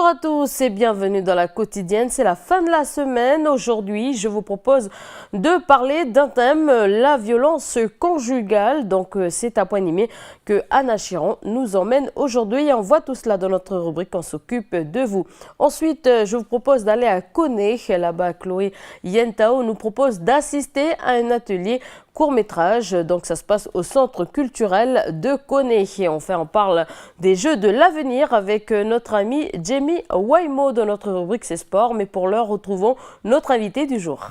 Bonjour à tous et bienvenue dans la quotidienne, c'est la fin de la semaine. Aujourd'hui, je vous propose de parler d'un thème, la violence conjugale. Donc c'est à point animé que Anna Chiron nous emmène aujourd'hui et on voit tout cela dans notre rubrique On s'occupe de vous. Ensuite, je vous propose d'aller à Koné. Là-bas, Chloé Yentao nous propose d'assister à un atelier court-métrage. Donc ça se passe au centre culturel de Koné. Et enfin, on parle des jeux de l'avenir avec notre ami Jamie Waimo dans notre rubrique C'est Sport. Mais pour l'heure, retrouvons notre invité du jour.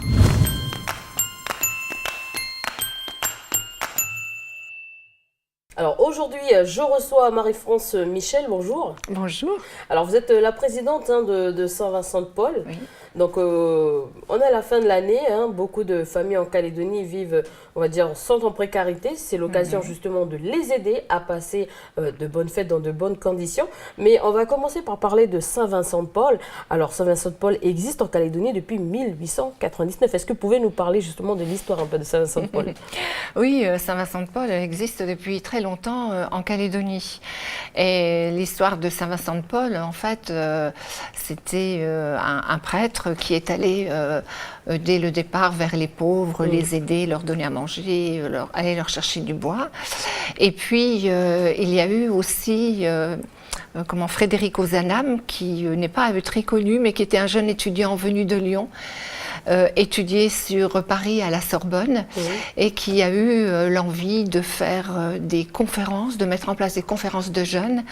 Alors aujourd'hui, je reçois Marie-France Michel, bonjour. Bonjour. Alors vous êtes la présidente de Saint-Vincent-de-Paul. Oui. Donc on est à la fin de l'année, beaucoup de familles en Calédonie vivent, on va dire, sans en précarité. C'est l'occasion justement de les aider à passer de bonnes fêtes dans de bonnes conditions. Mais on va commencer par parler de Saint-Vincent-de-Paul. Alors Saint-Vincent-de-Paul existe en Calédonie depuis 1899. Est-ce que vous pouvez nous parler justement de l'histoire un peu de Saint-Vincent-de-Paul? Oui, Saint-Vincent-de-Paul existe depuis très longtemps en Calédonie. Et l'histoire de Saint-Vincent-de-Paul, en fait, c'était un prêtre qui est allé dès le départ vers les pauvres, les aider, leur donner à manger, aller leur chercher du bois. Et puis, il y a eu aussi Frédéric Ozanam, qui n'est pas très connu, mais qui était un jeune étudiant venu de Lyon, étudié sur Paris à la Sorbonne, et qui a eu l'envie de faire des conférences, de mettre en place des conférences de jeunes,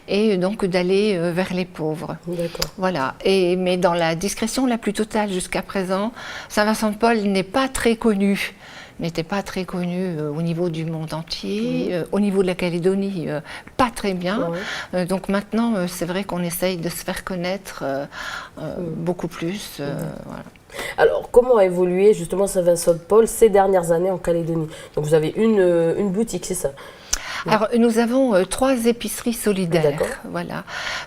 et donc d'aller vers les pauvres. D'accord. Voilà. Mais dans la discrétion la plus totale jusqu'à présent, Saint-Vincent-de-Paul n'était pas très connu au niveau du monde entier, au niveau de la Calédonie, pas très bien. Donc maintenant, c'est vrai qu'on essaye de se faire connaître beaucoup plus. Voilà. Alors, comment a évolué justement Saint-Vincent-de-Paul ces dernières années en Calédonie? Donc vous avez une boutique, c'est ça? Alors, nous avons 3 épiceries solidaires. Voilà.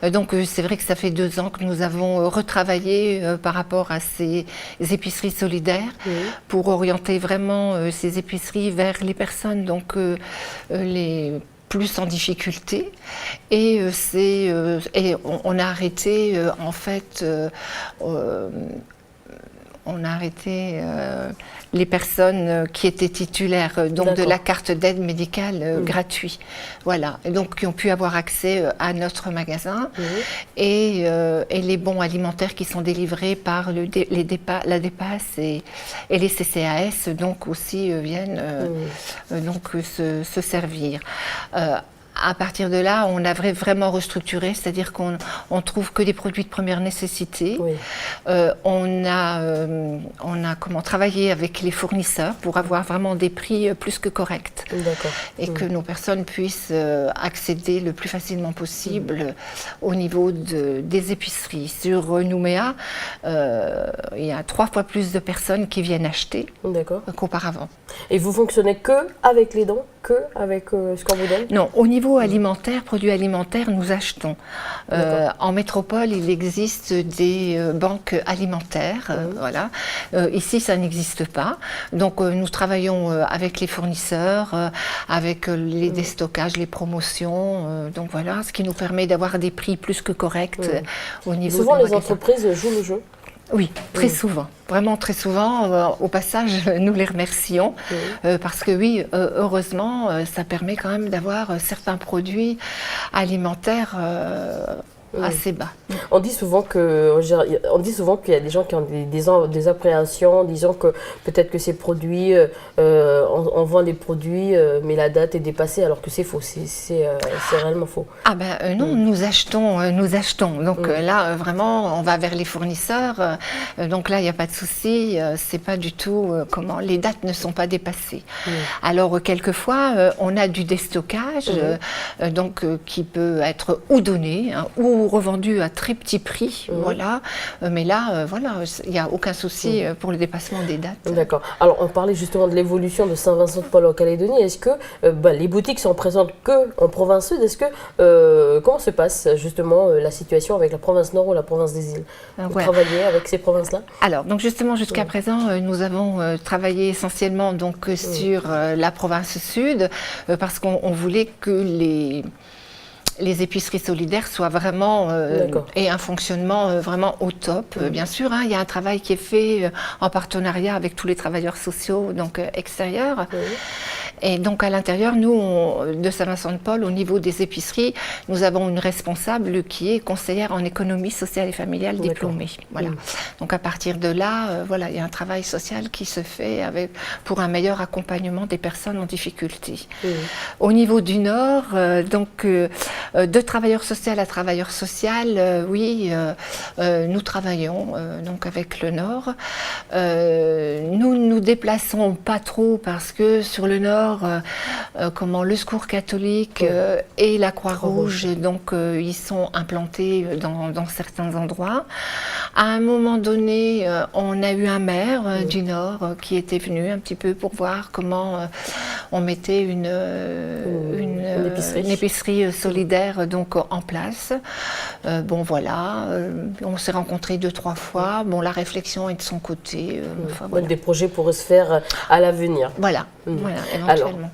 Donc, c'est vrai que ça fait 2 ans que nous avons retravaillé par rapport à ces épiceries solidaires pour orienter vraiment ces épiceries vers les personnes les plus en difficulté. Et on a arrêté les personnes qui étaient titulaires de la carte d'aide médicale gratuite. Voilà. Et donc qui ont pu avoir accès à notre magasin et les bons alimentaires qui sont délivrés par la DEPAS et les CCAS donc aussi viennent se servir. À partir de là, on a vraiment restructuré, c'est-à-dire qu'on trouve que des produits de première nécessité. On a travaillé avec les fournisseurs pour avoir vraiment des prix plus que corrects. Et que nos personnes puissent accéder le plus facilement possible au niveau des épiceries. Sur Nouméa, il y a 3 fois plus de personnes qui viennent acheter qu'auparavant. Et vous fonctionnez que avec les dons, que avec ce qu'on vous donne? Non, au niveau alimentaire, produits alimentaires, nous achetons. En métropole, il existe des banques alimentaires. Voilà. Ici, ça n'existe pas. Donc, nous travaillons avec les fournisseurs, avec les déstockages, les promotions. Donc voilà, ce qui nous permet d'avoir des prix plus que corrects au niveau. Souvent, les entreprises jouent le jeu. Oui, très souvent, vraiment très souvent. Au passage, nous les remercions parce que oui, heureusement, ça permet quand même d'avoir certains produits alimentaires assez bas. On dit souvent qu'il y a des gens qui ont des appréhensions, disant que peut-être que ces produits, on vend des produits, mais la date est dépassée, alors que c'est faux, c'est réellement faux. Ah ben non, nous achetons. Donc là, vraiment, on va vers les fournisseurs. Donc là, il n'y a pas de souci. C'est pas du tout les dates ne sont pas dépassées. Alors quelquefois, on a du déstockage, qui peut être ou donné ou revendu à très petit prix, voilà. Mais là, il n'y a aucun souci pour le dépassement des dates. D'accord. Alors, on parlait justement de l'évolution de Saint-Vincent-de-Paul en Calédonie. Est-ce que les boutiques sont présentes qu'en province sud? Est-ce que comment se passe justement la situation avec la province nord ou la province des îles? Vous travaillez avec ces provinces-là? Alors, donc justement, jusqu'à présent, nous avons travaillé essentiellement sur la province sud parce qu'on voulait que les épiceries solidaires soient vraiment et un fonctionnement vraiment au top. Bien sûr, il y a un travail qui est fait en partenariat avec tous les travailleurs sociaux donc extérieurs. Et donc à l'intérieur, nous, de Saint-Vincent-de-Paul, au niveau des épiceries, nous avons une responsable qui est conseillère en économie sociale et familiale diplômée. Voilà. Donc à partir de là, voilà, il y a un travail social qui se fait pour un meilleur accompagnement des personnes en difficulté. Au niveau du Nord, donc de travailleur social à travailleur social, oui, nous travaillons donc avec le Nord. Nous ne nous déplaçons pas trop parce que sur le Nord, le Secours catholique et la Croix-Rouge, donc ils sont implantés dans certains endroits. À un moment donné, on a eu un maire du Nord qui était venu un petit peu pour voir comment on mettait une épicerie solidaire donc en place. Bon voilà, on s'est rencontrés 2-3 fois. Bon, la réflexion est de son côté. Donc des projets pourraient se faire à l'avenir. Voilà, éventuellement.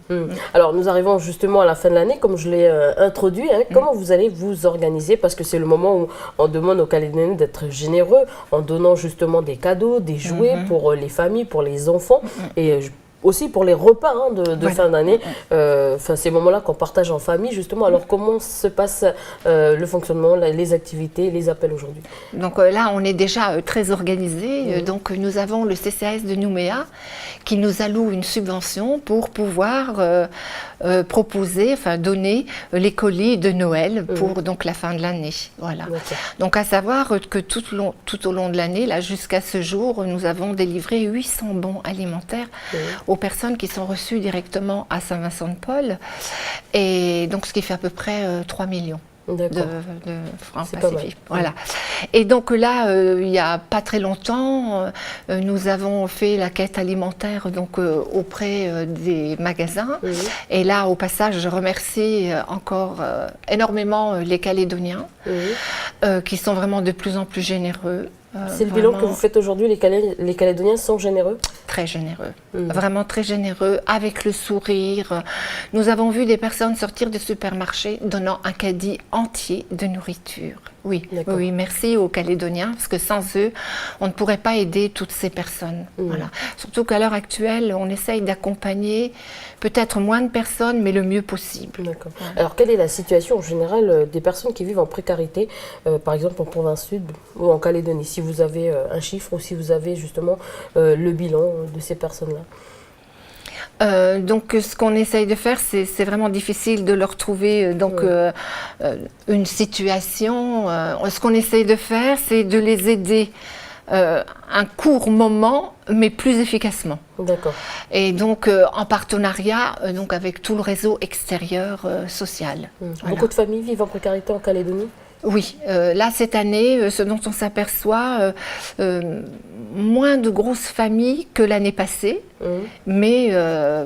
Alors nous arrivons justement à la fin de l'année, comme je l'ai introduit. Comment vous allez vous organiser? Parce que c'est le moment où on demande aux Calédoniens d'être généreux en donnant justement des cadeaux, des jouets pour les familles, pour les enfants et aussi pour les repas de fin d'année. Ces moments-là qu'on partage en famille justement. Alors comment se passe le fonctionnement, les activités, les appels aujourd'hui? Donc là on est déjà très organisé. Donc nous avons le CCAS de Nouméa qui nous alloue une subvention pour pouvoir donner les colis de Noël pour donc la fin de l'année. Voilà. Donc à savoir que tout au long de l'année, là jusqu'à ce jour, nous avons délivré 800 bons alimentaires aux personnes qui sont reçues directement à Saint-Vincent-de-Paul, et donc ce qui fait à peu près 3 millions. De francs Pacifique. Voilà. Et donc là, il n'y a pas très longtemps, nous avons fait la quête alimentaire donc, auprès des magasins. Et là, au passage, je remercie encore énormément les Calédoniens qui sont vraiment de plus en plus généreux. C'est le bilan que vous faites aujourd'hui, les Calédoniens sont généreux? Très généreux, vraiment très généreux, avec le sourire. Nous avons vu des personnes sortir du supermarché donnant un caddie entier de nourriture. Oui, merci aux Calédoniens, parce que sans eux, on ne pourrait pas aider toutes ces personnes. Voilà. Surtout qu'à l'heure actuelle, on essaye d'accompagner peut-être moins de personnes, mais le mieux possible. D'accord. Alors, quelle est la situation en général des personnes qui vivent en précarité, par exemple en province sud ou en Calédonie? Si vous avez un chiffre ou si vous avez justement le bilan de ces personnes-là. Donc ce qu'on essaye de faire, c'est vraiment difficile de leur trouver une situation. Ce qu'on essaye de faire, c'est de les aider un court moment, mais plus efficacement. D'accord. Et donc en partenariat donc avec tout le réseau extérieur social. Voilà. Beaucoup de familles vivent en précarité en Calédonie? Oui, là cette année, ce dont on s'aperçoit, moins de grosses familles que l'année passée, mais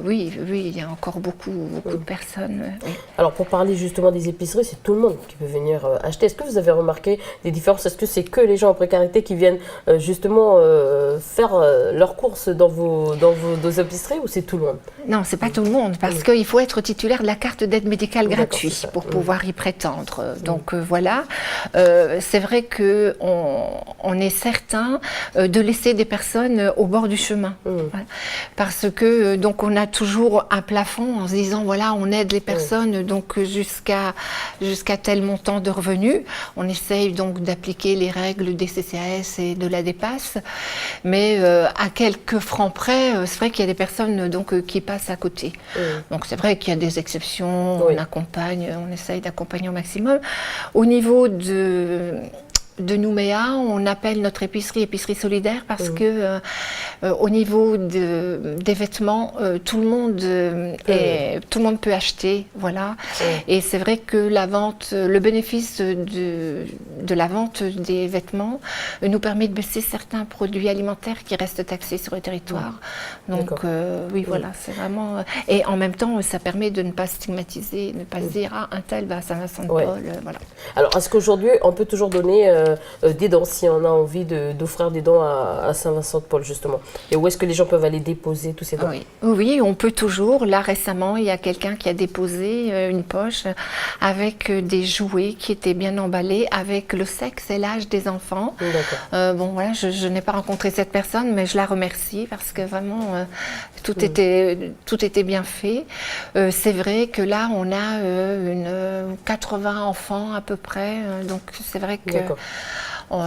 oui, il y a encore beaucoup de personnes. Oui. Alors pour parler justement des épiceries, c'est tout le monde qui peut venir acheter. Est-ce que vous avez remarqué des différences? Est-ce que c'est que les gens en précarité qui viennent justement faire leurs courses dans vos épiceries ou c'est tout le monde? Non, c'est pas tout le monde, parce qu'il faut être titulaire de la carte d'aide médicale gratuite pour pouvoir y prétendre. Donc voilà. C'est vrai qu'on est certain de laisser des personnes au bord du chemin. Voilà. Parce que donc on a toujours un plafond en se disant voilà, on aide les personnes donc jusqu'à tel montant de revenus. On essaye donc d'appliquer les règles des CCAS et de la DEPAS, mais à quelques francs près, c'est vrai qu'il y a des personnes donc qui passent à côté. Donc c'est vrai qu'il y a des exceptions, on accompagne, on essaye d'accompagner au maximum. Au niveau de Nouméa, on appelle notre épicerie solidaire parce que au niveau des vêtements, tout le monde peut acheter, voilà. Et c'est vrai que le bénéfice de la vente des vêtements nous permet de baisser certains produits alimentaires qui restent taxés sur le territoire. Donc oui, voilà, c'est vraiment. Et en même temps, ça permet de ne pas stigmatiser, ne pas se dire un tel va à Saint-Vincent-de-Paul, voilà. Alors, est-ce qu'aujourd'hui, on peut toujours donner des dons si on a envie d'offrir des dons à Saint-Vincent-de-Paul justement? Et où est-ce que les gens peuvent aller déposer tous ces dons? Oui, on peut toujours. Là récemment, il y a quelqu'un qui a déposé une poche avec des jouets qui étaient bien emballés avec le sexe et l'âge des enfants. Bon voilà, je n'ai pas rencontré cette personne, mais je la remercie parce que vraiment tout était bien fait. C'est vrai que là, on a 80 enfants à peu près, donc c'est vrai que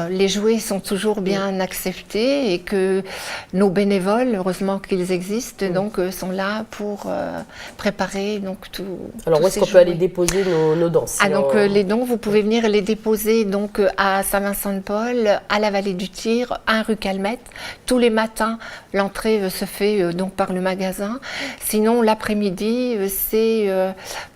les jouets sont toujours bien acceptés et que nos bénévoles, heureusement qu'ils existent, donc sont là pour préparer donc tout. Alors où est-ce qu'on peut aller déposer nos dons? Donc les dons, vous pouvez venir les déposer donc à Saint-Vincent-de-Paul, à la Vallée du Tir, à rue Calmette. Tous les matins, l'entrée se fait donc par le magasin. Sinon l'après-midi, c'est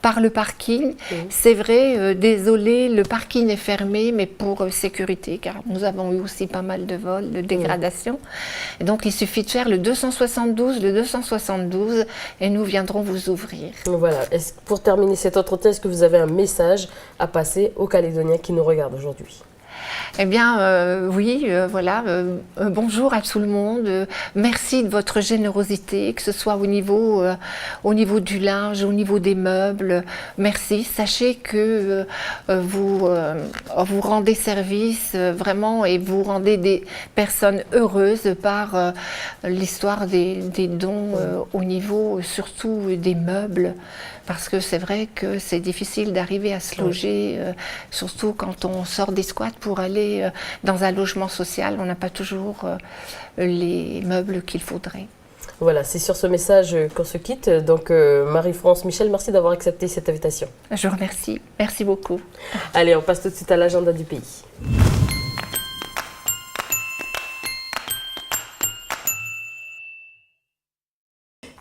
par le parking. C'est vrai, désolé, le parking est fermé, mais pour sécurité, car nous avons eu aussi pas mal de vols, de dégradations. Et donc, il suffit de faire le 272 et nous viendrons vous ouvrir. Voilà. Pour terminer cet entretien, est-ce que vous avez un message à passer aux Calédoniens qui nous regardent aujourd'hui? Eh bien, oui, voilà. Bonjour à tout le monde. Merci de votre générosité, que ce soit au niveau du linge, au niveau des meubles. Merci. Sachez que vous rendez service vraiment et vous rendez des personnes heureuses par l'histoire des dons au niveau surtout des meubles. Parce que c'est vrai que c'est difficile d'arriver à se loger, surtout quand on sort des squats pour aller dans un logement social. On n'a pas toujours les meubles qu'il faudrait. Voilà, c'est sur ce message qu'on se quitte. Donc Marie-France, Michel, merci d'avoir accepté cette invitation. Je vous remercie. Merci beaucoup. Allez, on passe tout de suite à l'agenda du pays.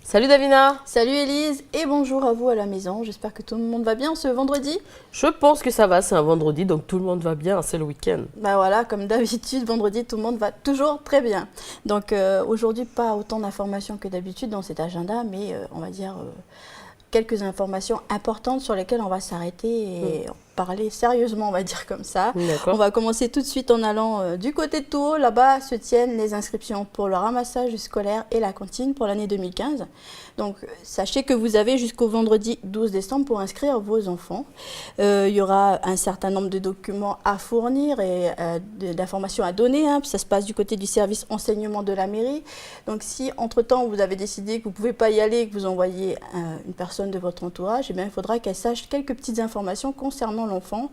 Salut Davina. Salut Élise et bonjour à vous à la maison. J'espère que tout le monde va bien ce vendredi. Je pense que ça va, c'est un vendredi, donc tout le monde va bien, c'est le week-end. Bah voilà, comme d'habitude, vendredi, tout le monde va toujours très bien. Donc aujourd'hui, pas autant d'informations que d'habitude dans cet agenda, mais on va dire quelques informations importantes sur lesquelles on va s'arrêter et parler sérieusement, on va dire comme ça. On va commencer tout de suite en allant du côté de Tours. Là-bas se tiennent les inscriptions pour le ramassage scolaire et la cantine pour l'année 2015. Donc, sachez que vous avez jusqu'au vendredi 12 décembre pour inscrire vos enfants. Il y aura un certain nombre de documents à fournir et d'informations à donner. Ça se passe du côté du service enseignement de la mairie. Donc, si entre-temps, vous avez décidé que vous ne pouvez pas y aller et que vous envoyez une personne de votre entourage, eh bien, il faudra qu'elle sache quelques petites informations concernant l'enfant,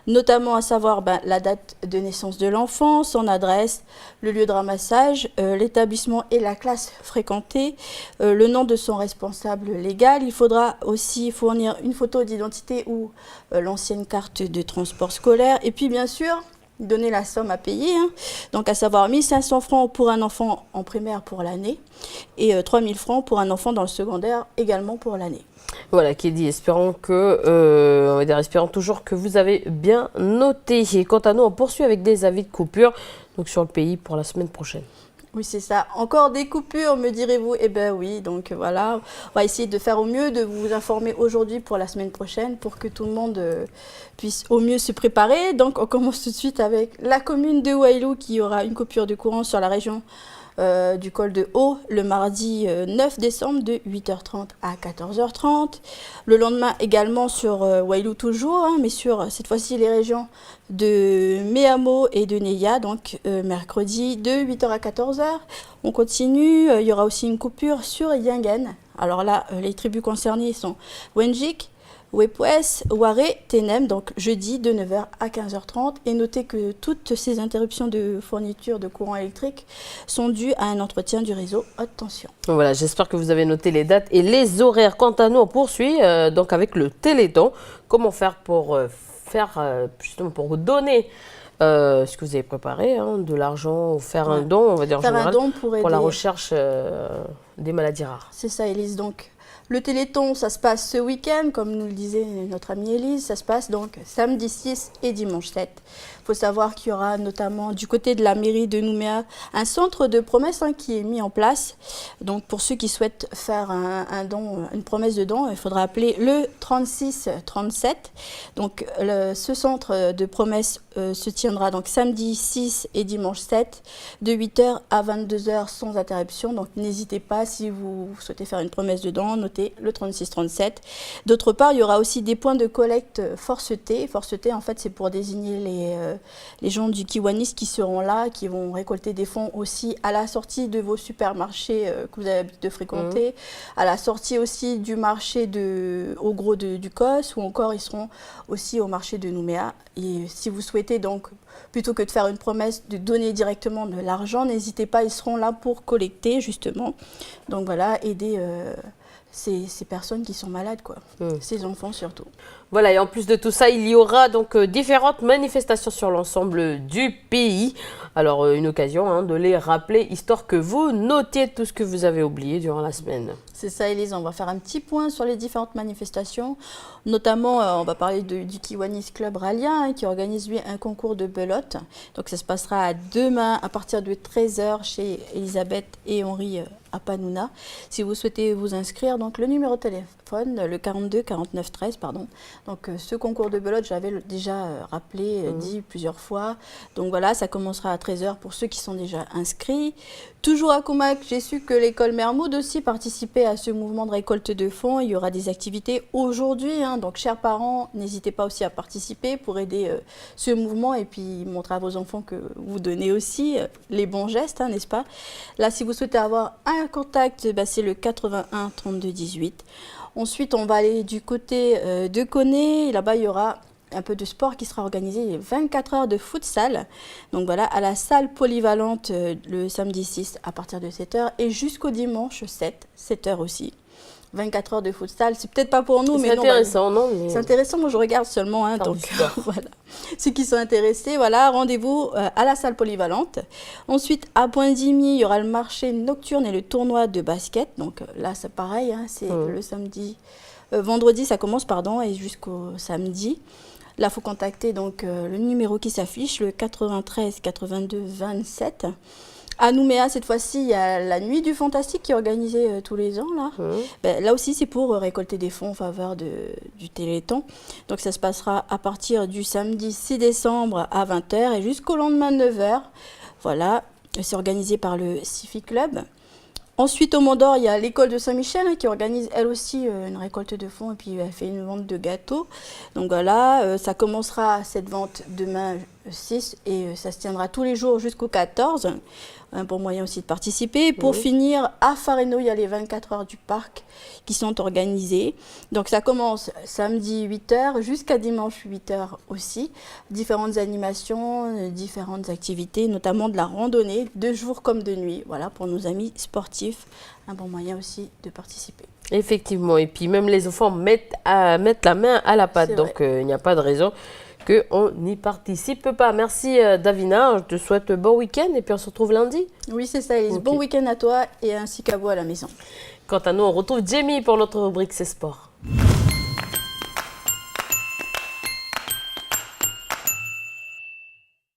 notamment à savoir la date de naissance de l'enfant, son adresse, le lieu de ramassage, l'établissement et la classe fréquentée, le nom de son responsable légal. Il faudra aussi fournir une photo d'identité ou l'ancienne carte de transport scolaire et puis bien sûr donner la somme à payer, donc à savoir 1 500 francs pour un enfant en primaire pour l'année et 3 000 francs pour un enfant dans le secondaire également pour l'année. Voilà, qui est dit, espérons toujours que vous avez bien noté. Et quant à nous, on poursuit avec des avis de coupure donc sur le pays pour la semaine prochaine. Oui, c'est ça. Encore des coupures, me direz-vous? Eh bien oui, donc voilà. On va essayer de faire au mieux, de vous informer aujourd'hui pour la semaine prochaine pour que tout le monde puisse au mieux se préparer. Donc on commence tout de suite avec la commune de Wailou qui aura une coupure de courant sur la région du col de Haut le mardi 9 décembre de 8h30 à 14h30. Le lendemain également sur Wailou toujours, mais sur cette fois-ci les régions de Méamo et de Neya, donc mercredi de 8h à 14h. On continue, il y aura aussi une coupure sur Yingen. Alors là, les tribus concernées sont Wenjik, Wepwes, Waré, Tenem, donc jeudi de 9h à 15h30. Et notez que toutes ces interruptions de fourniture de courant électrique sont dues à un entretien du réseau haute tension. Voilà, j'espère que vous avez noté les dates et les horaires. Quant à nous, on poursuit donc avec le Téléthon. Comment faire pour justement pour vous donner ce que vous avez préparé, de l'argent ou faire un don, on va dire en général, un don pour la recherche des maladies rares. C'est ça, Élise. Donc, le Téléthon, ça se passe ce week-end, comme nous le disait notre amie Élise. Ça se passe donc samedi 6 et dimanche 7. Il faut savoir qu'il y aura notamment du côté de la mairie de Nouméa un centre de promesses qui est mis en place. Donc, pour ceux qui souhaitent faire un don, une promesse de don, il faudra appeler le 36 37. Donc, ce centre de promesses se tiendra donc samedi 6 et dimanche 7 de 8h à 22h sans interruption. Donc, n'hésitez pas si vous souhaitez faire une promesse de don, notez le 36 37. D'autre part, il y aura aussi des points de collecte Force T. Force T, en fait, c'est pour désigner les gens du Kiwanis qui seront là, qui vont récolter des fonds aussi à la sortie de vos supermarchés que vous avez l'habitude de fréquenter, à la sortie aussi du marché au gros du COS, ou encore ils seront aussi au marché de Nouméa. Et si vous souhaitez donc, plutôt que de faire une promesse de donner directement de l'argent, n'hésitez pas, ils seront là pour collecter justement. Donc voilà, aider ces personnes qui sont malades, quoi. Ces enfants surtout. Voilà, et en plus de tout ça, il y aura donc différentes manifestations sur l'ensemble du pays. Alors, une occasion de les rappeler, histoire que vous notiez tout ce que vous avez oublié durant la semaine. C'est ça, Élise, on va faire un petit point sur les différentes manifestations. Notamment, on va parler du Kiwanis Club Ralien, qui organise lui un concours de belote. Donc ça se passera demain à partir de 13h chez Elisabeth et Henri à Panouna. Si vous souhaitez vous inscrire, donc le numéro de téléphone, le 42 49 13, pardon. Donc ce concours de belote, j'avais déjà rappelé, dit plusieurs fois. Donc voilà, ça commencera à 13h pour ceux qui sont déjà inscrits. Toujours à Comac, j'ai su que l'école Mermoud aussi participait à ce mouvement de récolte de fonds. Il y aura des activités aujourd'hui, donc chers parents, n'hésitez pas aussi à participer pour aider ce mouvement et puis montrer à vos enfants que vous donnez aussi les bons gestes, n'est-ce pas? Là, si vous souhaitez avoir un contact, c'est le 81 32 18. Ensuite, on va aller du côté de Koné. Là-bas, il y aura un peu de sport qui sera organisé, 24 heures de futsal. Donc voilà, à la salle polyvalente le samedi 6 à partir de 7h et jusqu'au dimanche 7h aussi. 24 heures de futsal, c'est peut-être pas pour nous, mais c'est intéressant, non? C'est intéressant, moi je regarde seulement, donc voilà. Ceux qui sont intéressés, voilà, rendez-vous à la salle polyvalente. Ensuite, à Pointe-Dimy, il y aura le marché nocturne et le tournoi de basket. Donc là, c'est pareil, c'est le samedi, vendredi, ça commence, et jusqu'au samedi. Là, il faut contacter donc le numéro qui s'affiche, le 93 82 27. À Nouméa, cette fois-ci, il y a la Nuit du Fantastique qui est organisée tous les ans. Là aussi, c'est pour récolter des fonds en faveur du Téléthon. Donc, ça se passera à partir du samedi 6 décembre à 20h et jusqu'au lendemain 9h. Voilà, c'est organisé par le Civic Club. Ensuite, au Mont-d'Or, il y a l'école de Saint-Michel qui organise elle aussi une récolte de fonds et puis elle fait une vente de gâteaux. Donc voilà, ça commencera cette vente demain 6 et ça se tiendra tous les jours jusqu'au 14. Un bon moyen aussi de participer. Pour finir, à Faréno, il y a les 24 heures du parc qui sont organisées. Donc ça commence samedi 8h jusqu'à dimanche 8h aussi. Différentes animations, différentes activités, notamment de la randonnée, de jour comme de nuit. Voilà, pour nos amis sportifs, un bon moyen aussi de participer. Effectivement, et puis même les enfants mettent la main à la pâte, donc il n'y a pas de raison qu'on n'y participe pas. Merci Davina, je te souhaite bon week-end et puis on se retrouve lundi. Oui, c'est ça Elise, bon week-end à toi et ainsi qu'à vous à la maison. Quant à nous, on retrouve Jamie pour notre rubrique C'est Sport.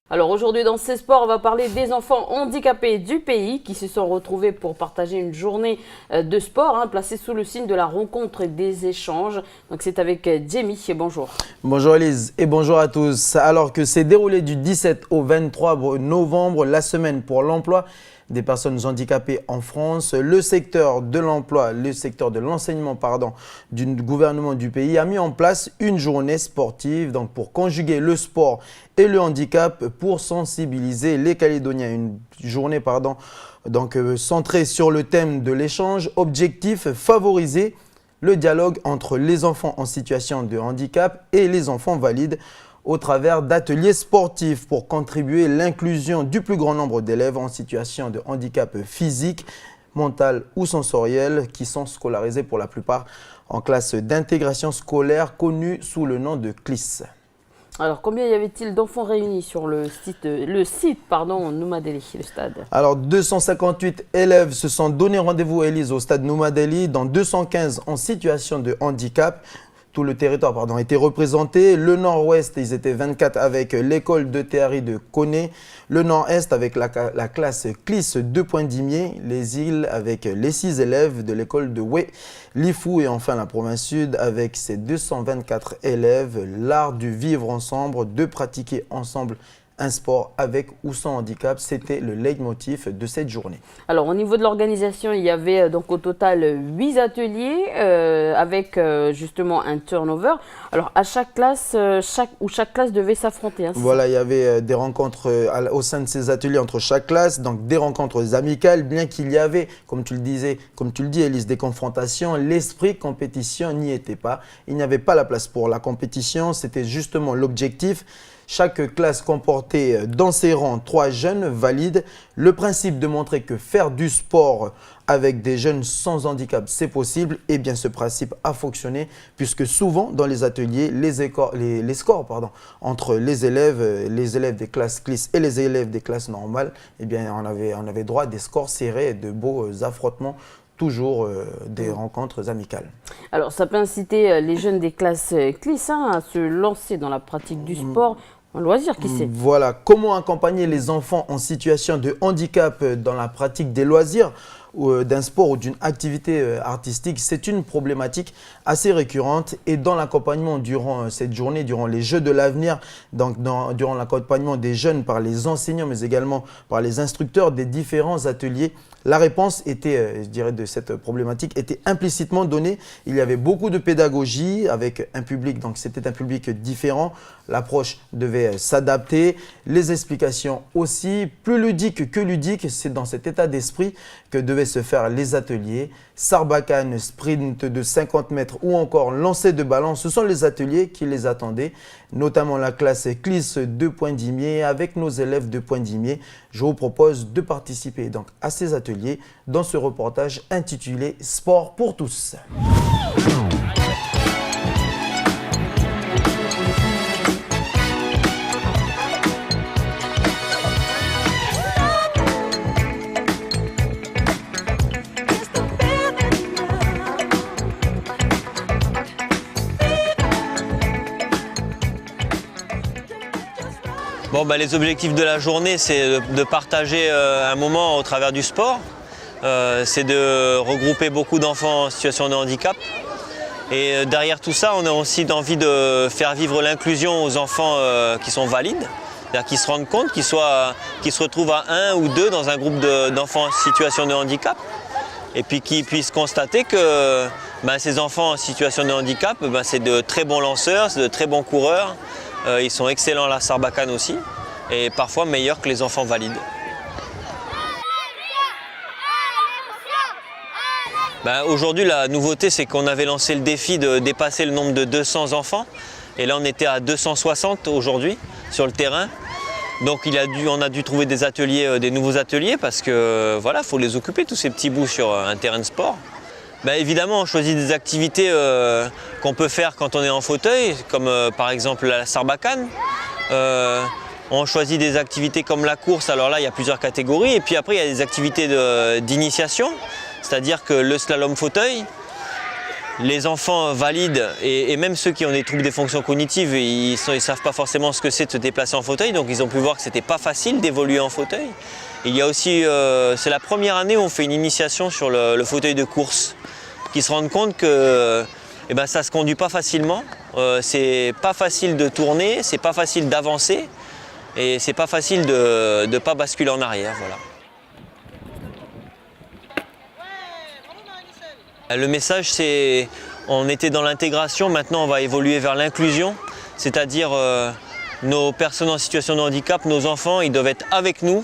Alors aujourd'hui dans ces sports, on va parler des enfants handicapés du pays qui se sont retrouvés pour partager une journée de sport placée sous le signe de la rencontre et des échanges. Donc c'est avec Jamie, bonjour. Bonjour Elise et bonjour à tous. Alors que s'est déroulé du 17 au 23 novembre la semaine pour l'emploi des personnes handicapées en France, le secteur de l'emploi, le secteur de l'enseignement du gouvernement du pays a mis en place une journée sportive pour conjuguer le sport et le handicap pour sensibiliser les Calédoniens. Une journée centrée sur le thème de l'échange, objectif favoriser le dialogue entre les enfants en situation de handicap et les enfants valides au travers d'ateliers sportifs pour contribuer à l'inclusion du plus grand nombre d'élèves en situation de handicap physique, mental ou sensoriel qui sont scolarisés pour la plupart en classe d'intégration scolaire connue sous le nom de CLIS. Alors, combien y avait-il d'enfants réunis sur le site Noumadeli, le stade? Alors, 258 élèves se sont donné rendez-vous, Élise, au stade Noumadeli, dans 215 en situation de handicap. Tout le territoire était représenté. Le nord-ouest, ils étaient 24 avec l'école de théâtrie de Koné. Le nord-est avec la classe CLIS de Poindimier. Les îles avec les 6 élèves de l'école de Wé, Lifou. Et enfin la province sud avec ses 224 élèves. L'art du vivre ensemble, de pratiquer ensemble un sport avec ou sans handicap, c'était le leitmotiv de cette journée. Alors au niveau de l'organisation, il y avait donc au total 8 ateliers avec justement un turnover. Alors à chaque classe, chaque classe devait s'affronter. Hein, voilà, il y avait des rencontres au sein de ces ateliers entre chaque classe, donc des rencontres amicales, bien qu'il y avait, comme tu le dis Élise, des confrontations, l'esprit compétition n'y était pas. Il n'y avait pas la place pour la compétition, c'était justement l'objectif. Chaque classe comportait dans ses rangs 3 jeunes valides. Le principe de montrer que faire du sport avec des jeunes sans handicap, c'est possible. Et bien ce principe a fonctionné puisque souvent dans les ateliers, les scores entre les élèves des classes CLIS et les élèves des classes normales, eh bien, on avait droit à des scores serrés et de beaux affrontements. Toujours des rencontres amicales. Alors, ça peut inciter les jeunes des classes CLIS à se lancer dans la pratique du sport en loisir, qui sait. Voilà, comment accompagner les enfants en situation de handicap dans la pratique des loisirs d'un sport ou d'une activité artistique, c'est une problématique assez récurrente et dans l'accompagnement durant cette journée, durant les Jeux de l'avenir, durant l'accompagnement des jeunes par les enseignants mais également par les instructeurs des différents ateliers, la réponse était, je dirais, de cette problématique était implicitement donnée. Il y avait beaucoup de pédagogie avec un public, donc c'était un public différent. L'approche devait s'adapter, les explications aussi, plus ludiques que ludiques. C'est dans cet état d'esprit que devaient se faire les ateliers. Sarbacane, sprint de 50 mètres ou encore lancer de ballon, ce sont les ateliers qui les attendaient, notamment la classe CLIS de Poindimier avec nos élèves de Poindimier. Je vous propose de participer donc à ces ateliers dans ce reportage intitulé Sport pour tous. Bon, les objectifs de la journée, c'est de partager un moment au travers du sport. C'est de regrouper beaucoup d'enfants en situation de handicap. Et derrière tout ça, on a aussi envie de faire vivre l'inclusion aux enfants qui sont valides. C'est-à-dire qu'ils se rendent compte, qu'ils se retrouvent à 1 ou 2 dans un groupe d'enfants en situation de handicap. Et puis qu'ils puissent constater que ces enfants en situation de handicap, c'est de très bons lanceurs, c'est de très bons coureurs. Ils sont excellents à la Sarbacane aussi, et parfois meilleurs que les enfants valides. Aujourd'hui, la nouveauté, c'est qu'on avait lancé le défi de dépasser le nombre de 200 enfants. Et là, on était à 260 aujourd'hui sur le terrain. Donc on a dû trouver des ateliers, des nouveaux ateliers, parce que voilà, faut les occuper, tous ces petits bouts sur un terrain de sport. Évidemment, on choisit des activités qu'on peut faire quand on est en fauteuil, comme par exemple la Sarbacane. On choisit des activités comme la course, alors là il y a plusieurs catégories. Et puis après il y a des activités d'initiation, c'est-à-dire que le slalom fauteuil, les enfants valides et même ceux qui ont des troubles des fonctions cognitives, ils ne savent pas forcément ce que c'est de se déplacer en fauteuil, donc ils ont pu voir que ce n'était pas facile d'évoluer en fauteuil. Il y a aussi, c'est la première année où on fait une initiation sur le fauteuil de course, qui se rendent compte que ça ne se conduit pas facilement, c'est pas facile de tourner, c'est pas facile d'avancer et c'est pas facile de ne pas basculer en arrière. Voilà. Le message, c'est on était dans l'intégration, maintenant on va évoluer vers l'inclusion, c'est-à-dire nos personnes en situation de handicap, nos enfants, ils doivent être avec nous,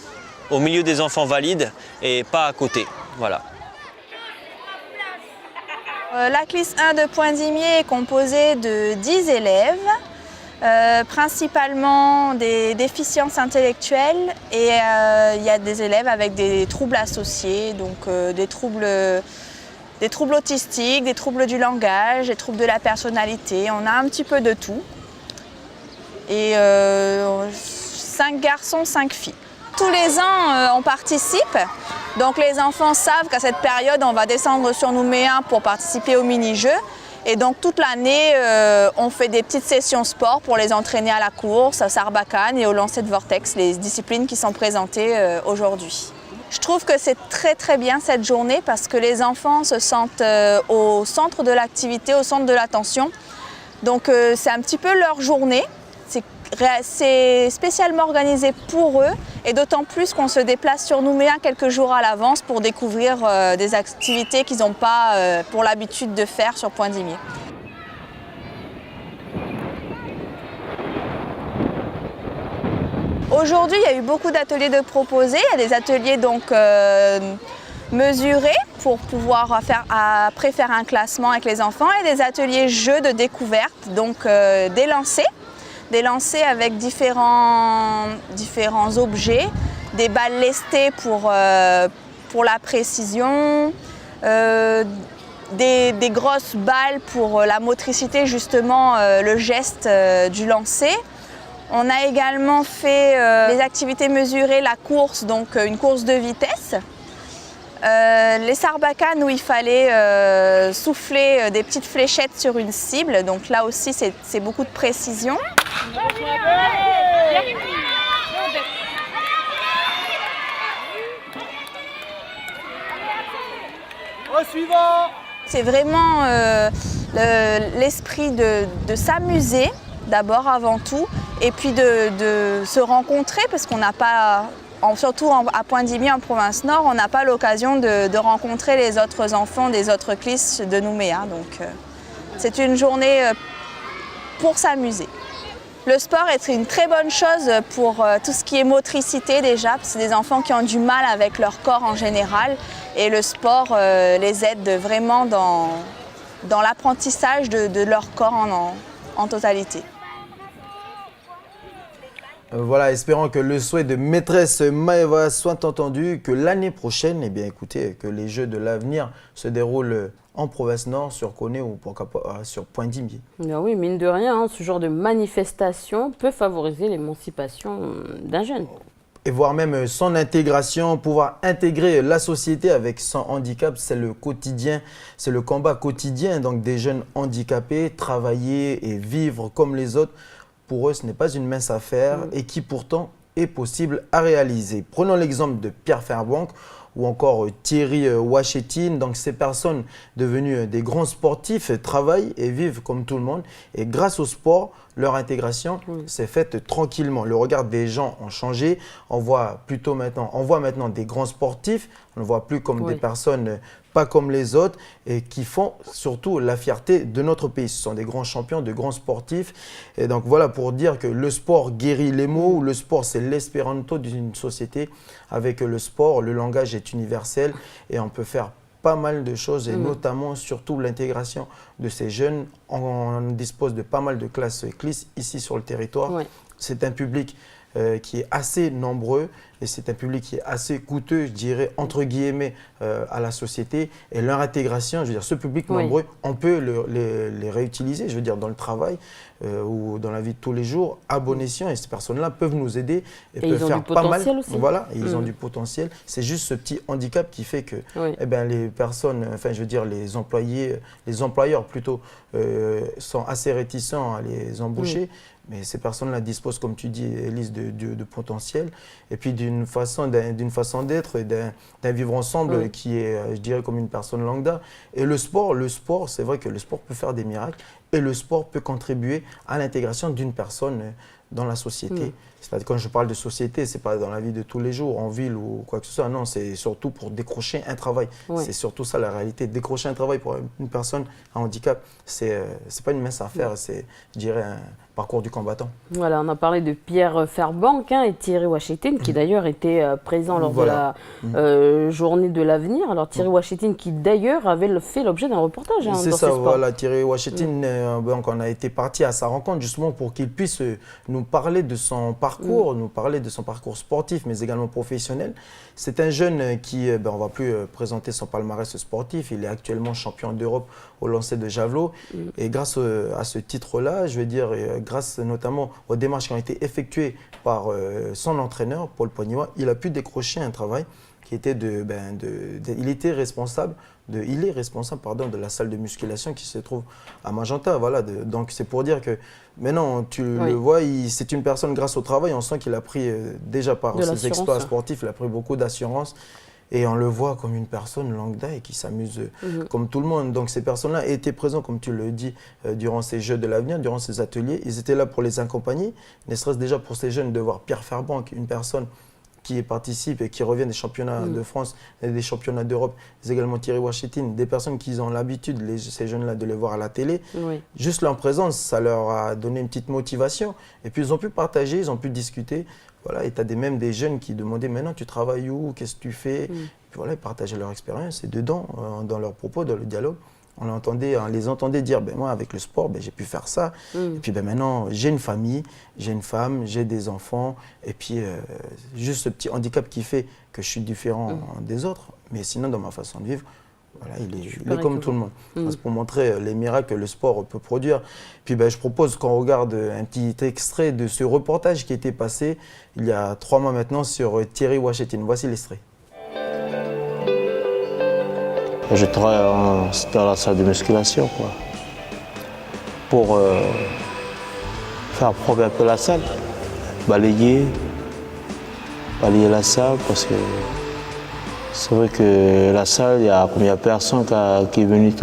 au milieu des enfants valides et pas à côté. Voilà. La CLIS 1 de Poindimier est composée de 10 élèves, principalement des déficiences intellectuelles, et il y a des élèves avec des troubles associés, donc des troubles autistiques, des troubles du langage, des troubles de la personnalité. On a un petit peu de tout. et 5 garçons, 5 filles. Tous les ans, on participe. Donc les enfants savent qu'à cette période, on va descendre sur Nouméa pour participer au mini-jeux. Et donc toute l'année, on fait des petites sessions sport pour les entraîner à la course, à Sarbacane et au lancer de vortex, les disciplines qui sont présentées aujourd'hui. Je trouve que c'est très bien cette journée parce que les enfants se sentent au centre de l'activité, au centre de l'attention. Donc c'est un petit peu leur journée. C'est spécialement organisé pour eux et d'autant plus qu'on se déplace sur Nouméa quelques jours à l'avance pour découvrir des activités qu'ils n'ont pas pour l'habitude de faire sur Point-d'Imier. Aujourd'hui, il y a eu beaucoup d'ateliers de proposés. Il y a des ateliers donc mesurés pour pouvoir après faire un classement avec les enfants et des ateliers jeux de découverte, donc des lancers avec différents objets, des balles lestées pour la précision, des grosses balles pour la motricité, justement le geste du lancer. On a également fait les activités mesurées, la course, donc une course de vitesse. Les sarbacanes où il fallait souffler des petites fléchettes sur une cible, donc là aussi c'est beaucoup de précision. C'est vraiment l'esprit de s'amuser d'abord avant tout et puis de se rencontrer parce qu'on n'a pas, surtout à Point-d'Imier en province nord, on n'a pas l'occasion de rencontrer les autres enfants des autres classes de Nouméa. Donc c'est une journée pour s'amuser. Le sport est une très bonne chose pour tout ce qui est motricité déjà, parce que c'est des enfants qui ont du mal avec leur corps en général et le sport les aide vraiment dans l'apprentissage de leur corps en totalité. Voilà, espérons que le souhait de maîtresse Maëva soit entendu, que l'année prochaine, eh bien, écoutez, que les Jeux de l'avenir se déroulent en province nord, sur Koné ou pourquoi pas sur Point-d'Imier. Oui, mine de rien, ce genre de manifestation peut favoriser l'émancipation d'un jeune. Et voire même son intégration, pouvoir intégrer la société avec son handicap, c'est le quotidien, c'est le combat quotidien donc des jeunes handicapés, travailler et vivre comme les autres. Pour eux, ce n'est pas une mince affaire et qui pourtant est possible à réaliser. Prenons l'exemple de Pierre Fairbank ou encore Thierry Wachetine. Donc ces personnes devenues des grands sportifs travaillent et vivent comme tout le monde. Et grâce au sport, leur intégration s'est faite tranquillement. Le regard des gens a changé. On voit maintenant des grands sportifs. On ne voit plus comme des personnes pas comme les autres et qui font surtout la fierté de notre pays. Ce sont des grands champions, de grands sportifs. Et donc voilà pour dire que le sport guérit les maux. Le sport, c'est l'espéranto d'une société. Avec le sport, le langage est universel et on peut faire pas mal de choses et notamment surtout l'intégration de ces jeunes. On dispose de pas mal de classes CLIS ici sur le territoire. C'est un public qui est assez nombreux et c'est un public qui est assez coûteux, je dirais, entre guillemets, à la société. Et leur intégration, je veux dire, ce public nombreux, on peut les réutiliser, je veux dire, dans le travail ou dans la vie de tous les jours, à bon escient. Et ces personnes-là peuvent nous aider et peuvent faire pas mal. Aussi. Voilà, ils ont du potentiel. C'est juste ce petit handicap qui fait que eh ben, les personnes, enfin, je veux dire, les employeurs plutôt, sont assez réticents à les embaucher. Mais ces personnes-là disposent, comme tu dis, Élise, de potentiel. Et puis d'une façon d'être et d'un vivre ensemble qui est, je dirais, comme une personne lambda. Et le sport, c'est vrai que le sport peut faire des miracles. Et le sport peut contribuer à l'intégration d'une personne dans la société. Quand je parle de société, ce n'est pas dans la vie de tous les jours, en ville ou quoi que ce soit. Non, c'est surtout pour décrocher un travail. C'est surtout ça la réalité. Décrocher un travail pour une personne à handicap, ce n'est pas une mince affaire. C'est, je dirais, un parcours du combattant. Voilà, on a parlé de Pierre Fairbank et Thierry Wachetine, qui d'ailleurs était présent lors de la journée de l'avenir. Alors Thierry Wachetine, qui d'ailleurs avait fait l'objet d'un reportage dans c'est ce ça, sport. voilà. Thierry Wachetine, donc on a été parti à sa rencontre justement pour qu'il puisse nous parler de son parcours parcours, nous parler de son parcours sportif, mais également professionnel. C'est un jeune qui, on ne va plus présenter son palmarès sportif, il est actuellement champion d'Europe au lancer de javelot. Et grâce à ce titre-là, je veux dire, grâce notamment aux démarches qui ont été effectuées par son entraîneur, Paul Pognois, il a pu décrocher un travail qui était il est responsable de la salle de musculation qui se trouve à Magenta. Voilà, donc c'est pour dire que maintenant, tu le vois, c'est une personne, grâce au travail, on sent qu'il a pris, déjà par ses exploits sportifs, il a pris beaucoup d'assurance. Et on le voit comme une personne lambda et qui s'amuse comme tout le monde. Donc ces personnes-là étaient présentes, comme tu le dis, durant ces Jeux de l'avenir, durant ces ateliers. Ils étaient là pour les accompagner, ne serait-ce déjà pour ces jeunes de voir Pierre Fairbank, une personne qui participe et qui revient des championnats de France et des championnats d'Europe, mais également Thierry Washington, des personnes qui ont l'habitude, ces jeunes-là, de les voir à la télé. Juste leur présence, ça leur a donné une petite motivation. Et puis ils ont pu partager, ils ont pu discuter. Voilà, et tu as même des jeunes qui demandaient maintenant tu travailles où, qu'est-ce que tu fais. Et puis voilà, ils partageaient leur expérience. Et dedans, dans leurs propos, dans le dialogue, on les entendait dire moi avec le sport, j'ai pu faire ça. Et puis maintenant, j'ai une famille, j'ai une femme, j'ai des enfants. Et puis juste ce petit handicap qui fait que je suis différent des autres. Mais sinon, dans ma façon de vivre, voilà, il est comme tout le monde. C'est pour montrer les miracles que le sport peut produire. Puis je propose qu'on regarde un petit extrait de ce reportage qui a été passé il y a 3 mois maintenant sur Thierry Washington. Voici l'extrait. Je travaille dans la salle de musculation pour faire propre un peu la salle, balayer la salle parce que c'est vrai que la salle, il y a personne qui est venu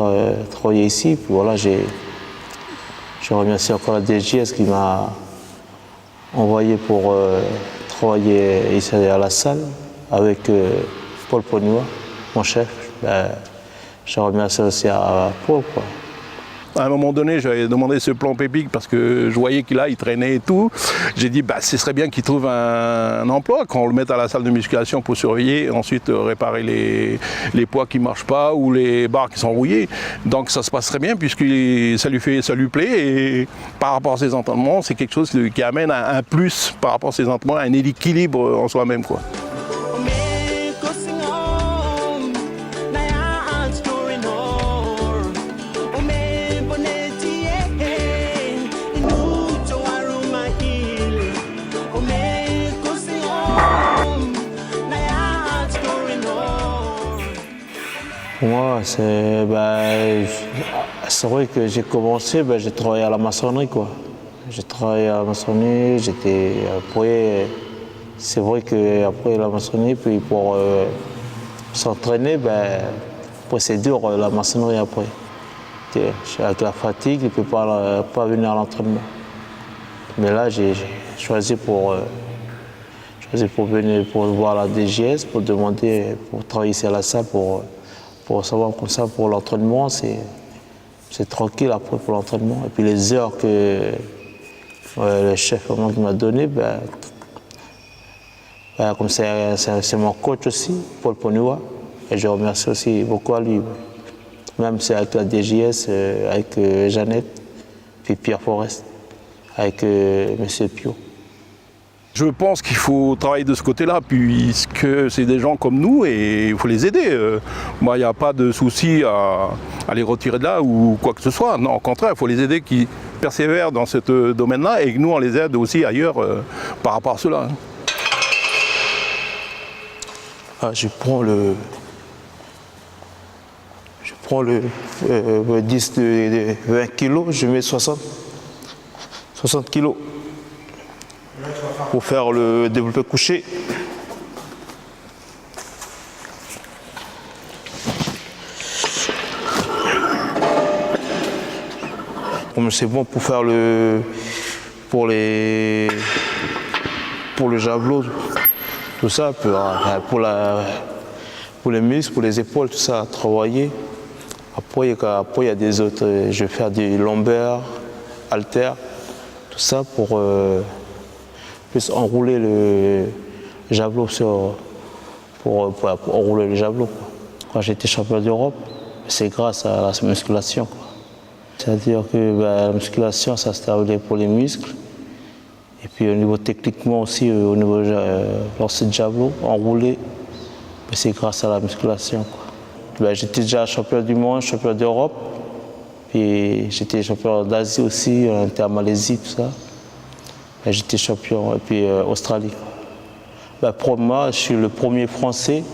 travailler ici. Puis voilà, je remercie encore la DGS qui m'a envoyé pour travailler ici à la salle avec Paul Pognois, mon chef. Je remercie aussi à Paul. À un moment donné, j'avais demandé ce plan Pépic parce que je voyais qu'il traînait et tout. J'ai dit, ce serait bien qu'il trouve un emploi, qu'on le mette à la salle de musculation pour surveiller, ensuite réparer les poids qui ne marchent pas ou les barres qui sont rouillées. Donc ça se passe très bien puisque ça lui plaît et par rapport à ses entraînements, c'est quelque chose qui amène un plus par rapport à ses entraînements, un équilibre en soi-même, quoi. Pour moi, c'est vrai que j'ai commencé, j'ai travaillé à la maçonnerie. J'ai travaillé à la maçonnerie, après, c'est vrai qu'après la maçonnerie, puis pour s'entraîner, après c'est dur la maçonnerie après. Avec la fatigue, je ne peux pas venir à l'entraînement. Mais là, j'ai choisi pour venir pour voir la DGS, pour demander, pour travailler ici à la salle, pour savoir comme ça, pour l'entraînement, c'est tranquille après pour l'entraînement. Et puis les heures que le chef m'a donné, comme c'est mon coach aussi, Paul Pognois, et je remercie aussi beaucoup à lui. Même c'est avec la DGS, avec Jeannette, puis Pierre Forest, avec M. Pio. Je pense qu'il faut travailler de ce côté-là, puisque c'est des gens comme nous et il faut les aider. Moi, il n'y a pas de souci à les retirer de là ou quoi que ce soit. Non, au contraire, il faut les aider qui persévèrent dans ce domaine-là et que nous, on les aide aussi ailleurs par rapport à cela. Je prends le 10 de 20 kg, je mets 60 kg. Pour faire le développé couché. C'est bon pour faire pour le javelot, tout ça, pour les muscles, pour les épaules, tout ça, travailler. Après, il y a des autres, je vais faire des lombaires, haltères, tout ça pour enrouler le javelot pour enrouler le javelot. Quand j'étais champion d'Europe, c'est grâce à la musculation. C'est-à-dire que la musculation, ça se termine pour les muscles Et puis au niveau techniquement aussi, au niveau lancer de javelot, enroulé, c'est grâce à la musculation, quoi. J'étais déjà champion du monde, champion d'Europe, puis j'étais champion d'Asie aussi, on était à Malaisie, tout ça. J'étais champion, et puis Australie. Pour moi, je suis le premier Français.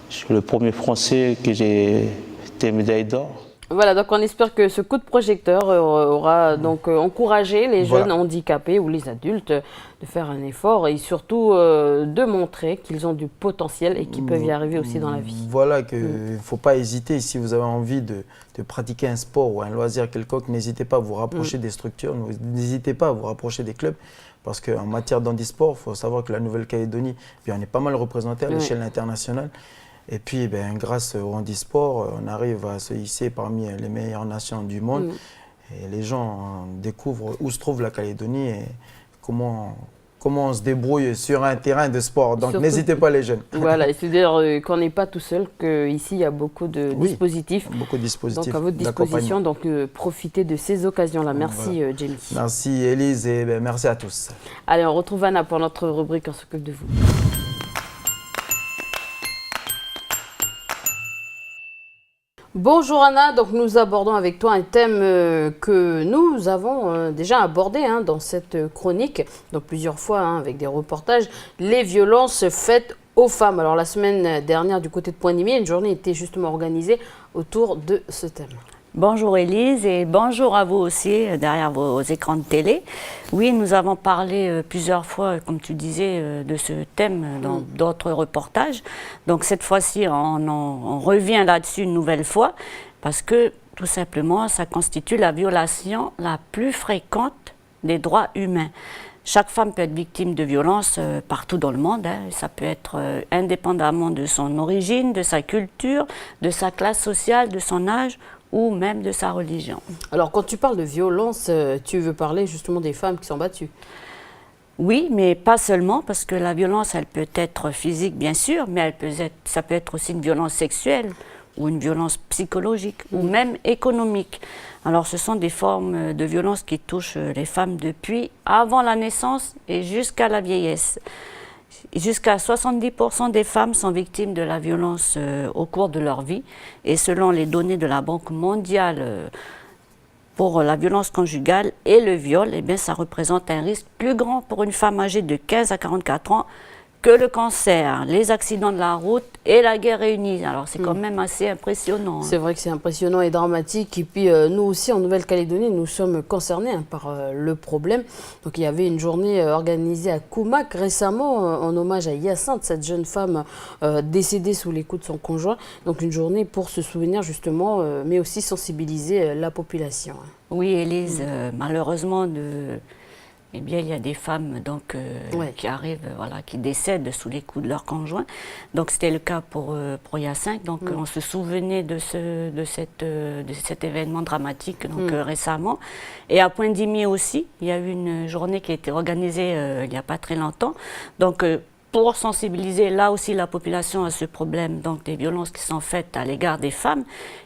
Je suis le premier Français que j'ai été médaille d'or. Voilà, donc on espère que ce coup de projecteur aura donc encouragé les jeunes handicapés ou les adultes de faire un effort et surtout de montrer qu'ils ont du potentiel et qu'ils peuvent y arriver aussi dans la vie. Voilà, qu'il ne faut pas hésiter. Si vous avez envie de pratiquer un sport ou un loisir quelconque, n'hésitez pas à vous rapprocher des structures, n'hésitez pas à vous rapprocher des clubs. Parce qu'en matière d'handisport, il faut savoir que la Nouvelle-Calédonie, on est pas mal représenté à l'échelle internationale. Et puis, grâce au handisport, on arrive à se hisser parmi les meilleures nations du monde. Et les gens découvrent où se trouve la Calédonie et comment on se débrouille sur un terrain de sport. Donc, n'hésitez pas les jeunes. Voilà, c'est-à-dire qu'on n'est pas tout seul, qu'ici, il y a beaucoup de dispositifs. Beaucoup de dispositifs. Donc, à votre disposition, donc profitez de ces occasions-là. Merci, Jamie. Merci, Élise, et merci à tous. Allez, on retrouve Anna pour notre rubrique On s'occupe de vous. Bonjour Anna, donc nous abordons avec toi un thème que nous avons déjà abordé dans cette chronique, donc plusieurs fois avec des reportages, les violences faites aux femmes. Alors la semaine dernière du côté de Pointe-Dimier, une journée était justement organisée autour de ce thème. Bonjour Élise et bonjour à vous aussi derrière vos écrans de télé. Oui, nous avons parlé plusieurs fois, comme tu disais, de ce thème dans d'autres reportages. Donc cette fois-ci, on revient là-dessus une nouvelle fois parce que tout simplement, ça constitue la violation la plus fréquente des droits humains. Chaque femme peut être victime de violences partout dans le monde. Ça peut être indépendamment de son origine, de sa culture, de sa classe sociale, de son âge ou même de sa religion. Alors, quand tu parles de violence, tu veux parler justement des femmes qui sont battues? Oui, mais pas seulement, parce que la violence, elle peut être physique, bien sûr, mais ça peut être aussi une violence sexuelle ou une violence psychologique ou même économique. Alors, ce sont des formes de violence qui touchent les femmes depuis avant la naissance et jusqu'à la vieillesse. Jusqu'à 70% des femmes sont victimes de la violence au cours de leur vie. Et selon les données de la Banque mondiale pour la violence conjugale et le viol, eh bien, ça représente un risque plus grand pour une femme âgée de 15 à 44 ans que le cancer, les accidents de la route et la guerre réunis. Alors c'est quand même assez impressionnant. C'est vrai que c'est impressionnant et dramatique. Et puis nous aussi en Nouvelle-Calédonie, nous sommes concernés par le problème. Donc il y avait une journée organisée à Koumak récemment en hommage à Hyacinthe, cette jeune femme décédée sous les coups de son conjoint. Donc une journée pour se souvenir justement, mais aussi sensibiliser la population. Oui, Élise, malheureusement, eh bien, il y a des femmes donc, qui arrivent, qui décèdent sous les coups de leur conjoint. Donc, c'était le cas pour Hyacinthe. Donc, on se souvenait de cet événement dramatique donc, récemment. Et à Pointe-Dimier aussi, il y a eu une journée qui a été organisée il n'y a pas très longtemps. Donc, pour sensibiliser là aussi la population à ce problème donc, des violences qui sont faites à l'égard des femmes.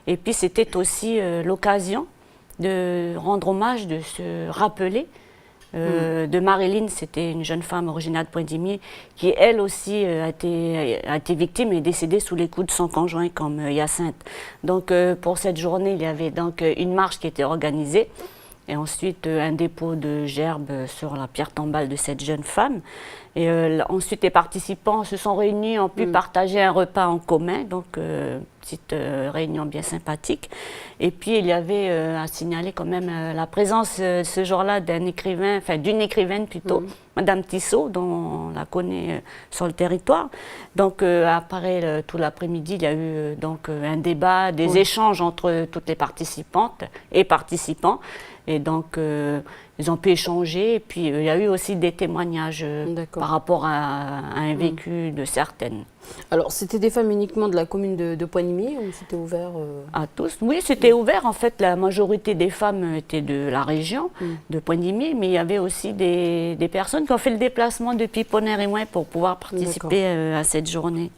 Et puis, c'était aussi l'occasion de rendre hommage, de se rappeler de Marilyn, c'était une jeune femme originaire de Pointe-Dimier qui, elle aussi, a été victime et décédée sous les coups de son conjoint comme Hyacinthe. Donc, pour cette journée, il y avait donc une marche qui était organisée et ensuite un dépôt de gerbes sur la pierre tombale de cette jeune femme. Et ensuite, les participants se sont réunis, ont pu partager un repas en commun, donc petite réunion bien sympathique. Et puis, il y avait à signaler quand même la présence ce jour-là d'une écrivaine plutôt, Madame Tissot, dont on la connaît sur le territoire. Donc, après tout l'après-midi, il y a eu donc un débat, des échanges entre toutes les participantes et participants. Et donc, ils ont pu échanger. Et puis, il y a eu aussi des témoignages par rapport à un vécu de certaines. Alors, c'était des femmes uniquement de la commune de Pointe-Dimier ou c'était ouvert à tous? Oui, c'était ouvert. En fait, la majorité des femmes étaient de la région, de Pointe-Dimier, mais il y avait aussi des personnes qui ont fait le déplacement depuis Ponnet-Réouin pour pouvoir participer à cette journée.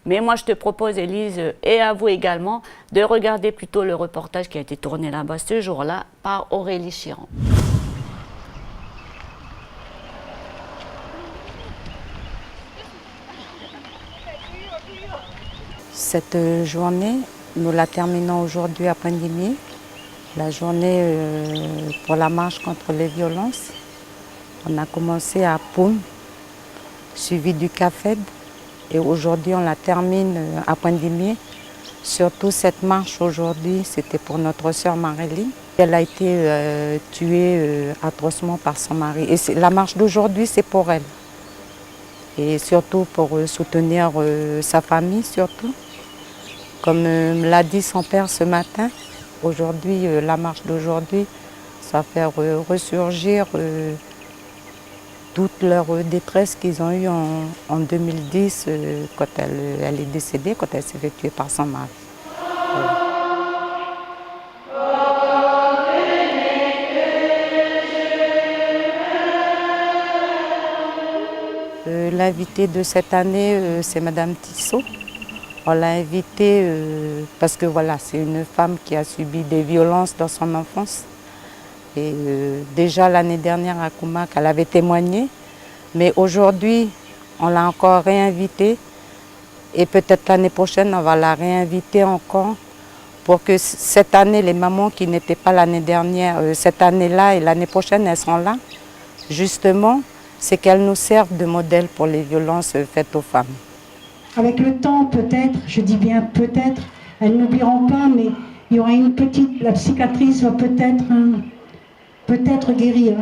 Mais moi, je te propose, Élise, et à vous également, de regarder plutôt le reportage qui a été tourné là-bas ce jour-là par Aurélie Chiron. Cette journée, nous la terminons aujourd'hui à Poindimié, la journée pour la marche contre les violences. On a commencé à Poum, suivi du CAFED, et aujourd'hui on la termine à Poindimié. Surtout cette marche aujourd'hui, c'était pour notre sœur Marélie. Elle a été tuée atrocement par son mari. Et la marche d'aujourd'hui, c'est pour elle. Et surtout pour soutenir sa famille, surtout. Comme l'a dit son père ce matin, aujourd'hui, la marche d'aujourd'hui, ça va faire ressurgir toute leur détresse qu'ils ont eue en 2010 quand elle est décédée, quand elle s'est fait tuer par son mari. L'invitée de cette année, c'est Madame Tissot. On l'a invitée parce que voilà, c'est une femme qui a subi des violences dans son enfance. Et déjà l'année dernière à Koumak, elle avait témoigné. Mais aujourd'hui, on l'a encore réinvitée. Et peut-être l'année prochaine, on va la réinviter encore pour que cette année, les mamans qui n'étaient pas l'année dernière, cette année-là et l'année prochaine, elles seront là. Justement, c'est qu'elles nous servent de modèle pour les violences faites aux femmes. Avec le temps, peut-être, je dis bien peut-être, elles n'oublieront pas, mais il y aura une petite, la cicatrice va peut-être guérir.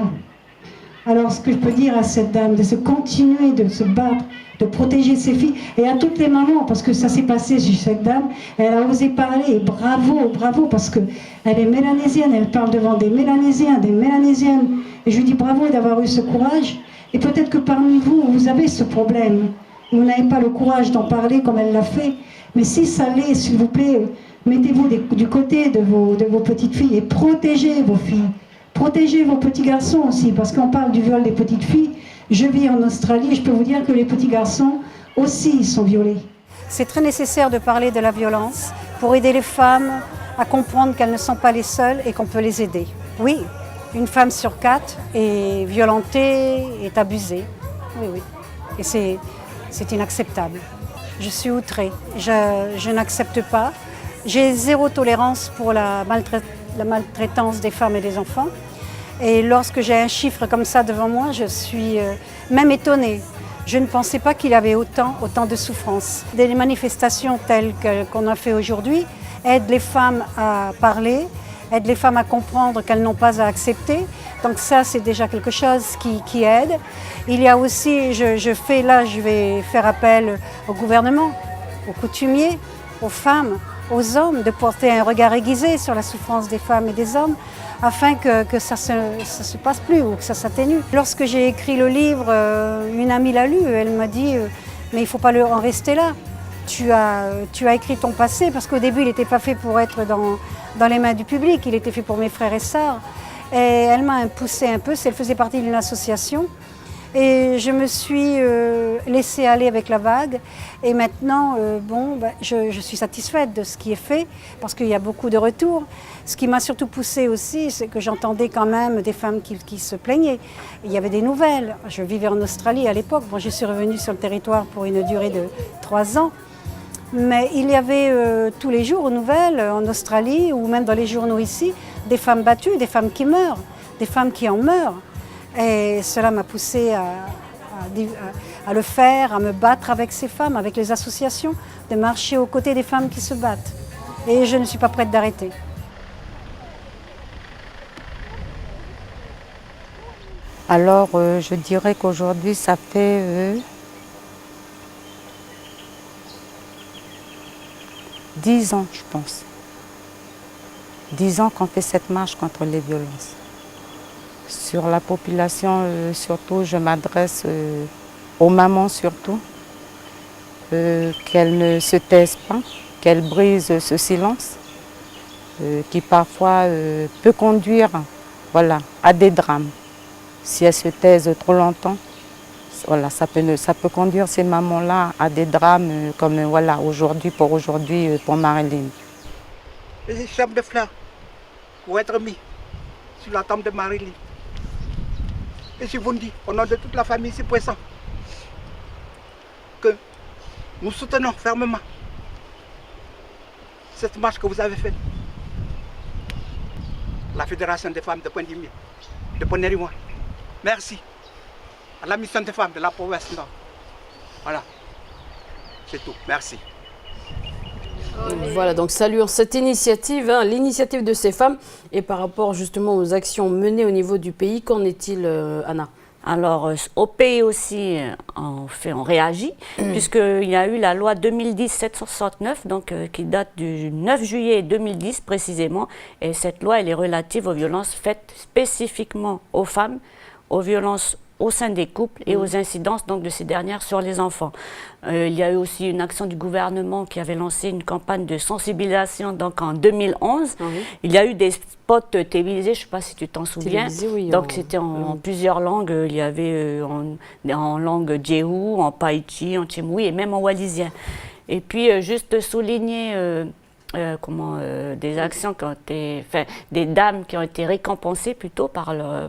Alors ce que je peux dire à cette dame, de se continuer, de se battre, de protéger ses filles, et à toutes les mamans, parce que ça s'est passé chez cette dame, elle a osé parler, et bravo, bravo, parce qu'elle est mélanésienne, elle parle devant des mélanésiens, des mélanésiennes, et je lui dis bravo d'avoir eu ce courage, et peut-être que parmi vous, vous avez ce problème. Vous n'avez pas le courage d'en parler comme elle l'a fait. Mais si ça l'est, s'il vous plaît, mettez-vous du côté de vos petites filles et protégez vos filles. Protégez vos petits garçons aussi, parce qu'on parle du viol des petites filles. Je vis en Australie et je peux vous dire que les petits garçons aussi sont violés. C'est très nécessaire de parler de la violence pour aider les femmes à comprendre qu'elles ne sont pas les seules et qu'on peut les aider. Oui, une femme sur 4 est violentée, est abusée. Oui, oui. Et c'est inacceptable. Je suis outrée. Je n'accepte pas. J'ai zéro tolérance pour la maltraitance des femmes et des enfants. Et lorsque j'ai un chiffre comme ça devant moi, je suis même étonnée. Je ne pensais pas qu'il y avait autant de souffrance. Des manifestations telles qu'on a fait aujourd'hui aident les femmes à parler, aident les femmes à comprendre qu'elles n'ont pas à accepter. Donc ça, c'est déjà quelque chose qui aide. Il y a aussi, je vais faire appel au gouvernement, aux coutumiers, aux femmes, aux hommes, de porter un regard aiguisé sur la souffrance des femmes et des hommes, afin que ça se passe plus ou que ça s'atténue. Lorsque j'ai écrit le livre, une amie l'a lu, elle m'a dit mais il ne faut pas en rester là. Tu as écrit ton passé, parce qu'au début, il n'était pas fait pour être dans les mains du public, il était fait pour mes frères et sœurs. Et elle m'a poussée un peu, elle faisait partie d'une association. Et je me suis laissée aller avec la vague. Et maintenant, je suis satisfaite de ce qui est fait, parce qu'il y a beaucoup de retours. Ce qui m'a surtout poussée aussi, c'est que j'entendais quand même des femmes qui se plaignaient. Il y avait des nouvelles. Je vivais en Australie à l'époque. Bon, je suis revenue sur le territoire pour une durée de 3 ans. Mais il y avait tous les jours aux nouvelles, en Australie, ou même dans les journaux ici, des femmes battues, des femmes qui meurent, des femmes qui en meurent. Et cela m'a poussée à le faire, à me battre avec ces femmes, avec les associations, de marcher aux côtés des femmes qui se battent. Et je ne suis pas prête d'arrêter. Alors, je dirais qu'aujourd'hui, ça fait 10 ans, je pense. 10 ans qu'on fait cette marche contre les violences. Sur la population, surtout, je m'adresse aux mamans surtout, qu'elles ne se taisent pas, qu'elles brisent ce silence, qui parfois peut conduire à des drames. Si elles se taisent trop longtemps, ça peut conduire ces mamans-là à des drames comme aujourd'hui pour Marilyn. Des chambres de fleurs vont être mis sur la tombe de Marilyn. Et je vous dis, au nom de toute la famille ici présente, que nous soutenons fermement cette marche que vous avez faite. La Fédération des femmes de Pointe-Dimier, de Ponérimois. Merci. À la mission des femmes de la province Nord. Voilà. C'est tout. Merci. Voilà, donc saluons cette initiative, hein, l'initiative de ces femmes. Et par rapport justement aux actions menées au niveau du pays, qu'en est-il, Anna? Alors, au pays aussi, on réagit, puisqu'il y a eu la loi 2010-769, donc, qui date du 9 juillet 2010 précisément. Et cette loi, elle est relative aux violences faites spécifiquement aux femmes, aux violences au sein des couples et aux incidences donc, de ces dernières sur les enfants. Il y a eu aussi une action du gouvernement qui avait lancé une campagne de sensibilisation donc, en 2011. Il y a eu des spots télévisés, je ne sais pas si tu t'en souviens. Oui, donc c'était en plusieurs langues. Il y avait en langue djéhou, en païti, en tchemoui et même en wallisien. Et puis juste souligner des actions qui ont été, des dames qui ont été récompensées plutôt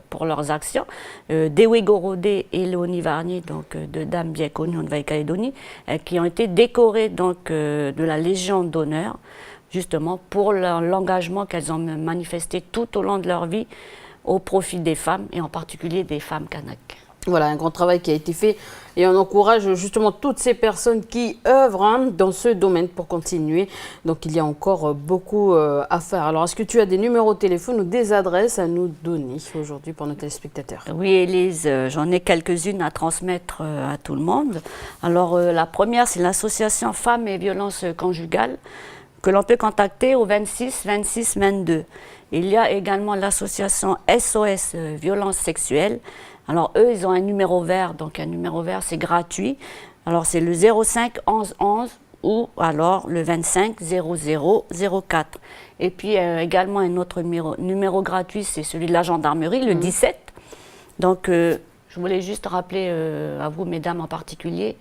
pour leurs actions. Dewe Gorodé et Léonie Varnier, donc deux dames bien connues en Nouvelle-Calédonie, qui ont été décorées donc de la Légion d'honneur, justement pour l'engagement qu'elles ont manifesté tout au long de leur vie au profit des femmes et en particulier des femmes kanaks. Voilà, un grand travail qui a été fait et on encourage justement toutes ces personnes qui œuvrent dans ce domaine pour continuer. Donc, il y a encore beaucoup à faire. Alors, est-ce que tu as des numéros de téléphone ou des adresses à nous donner aujourd'hui pour nos téléspectateurs? Oui, Élise, j'en ai quelques-unes à transmettre à tout le monde. Alors, la première, c'est l'association Femmes et Violences Conjugales que l'on peut contacter au 26 26 22. Il y a également l'association SOS Violences Sexuelles. Alors, eux, ils ont un numéro vert. Donc, un numéro vert, c'est gratuit. Alors, c'est le 05 11 11 ou alors le 25 00 04. Et puis, également, un autre numéro gratuit, c'est celui de la gendarmerie, le 17. Donc, je voulais juste rappeler à vous, mesdames en particulier,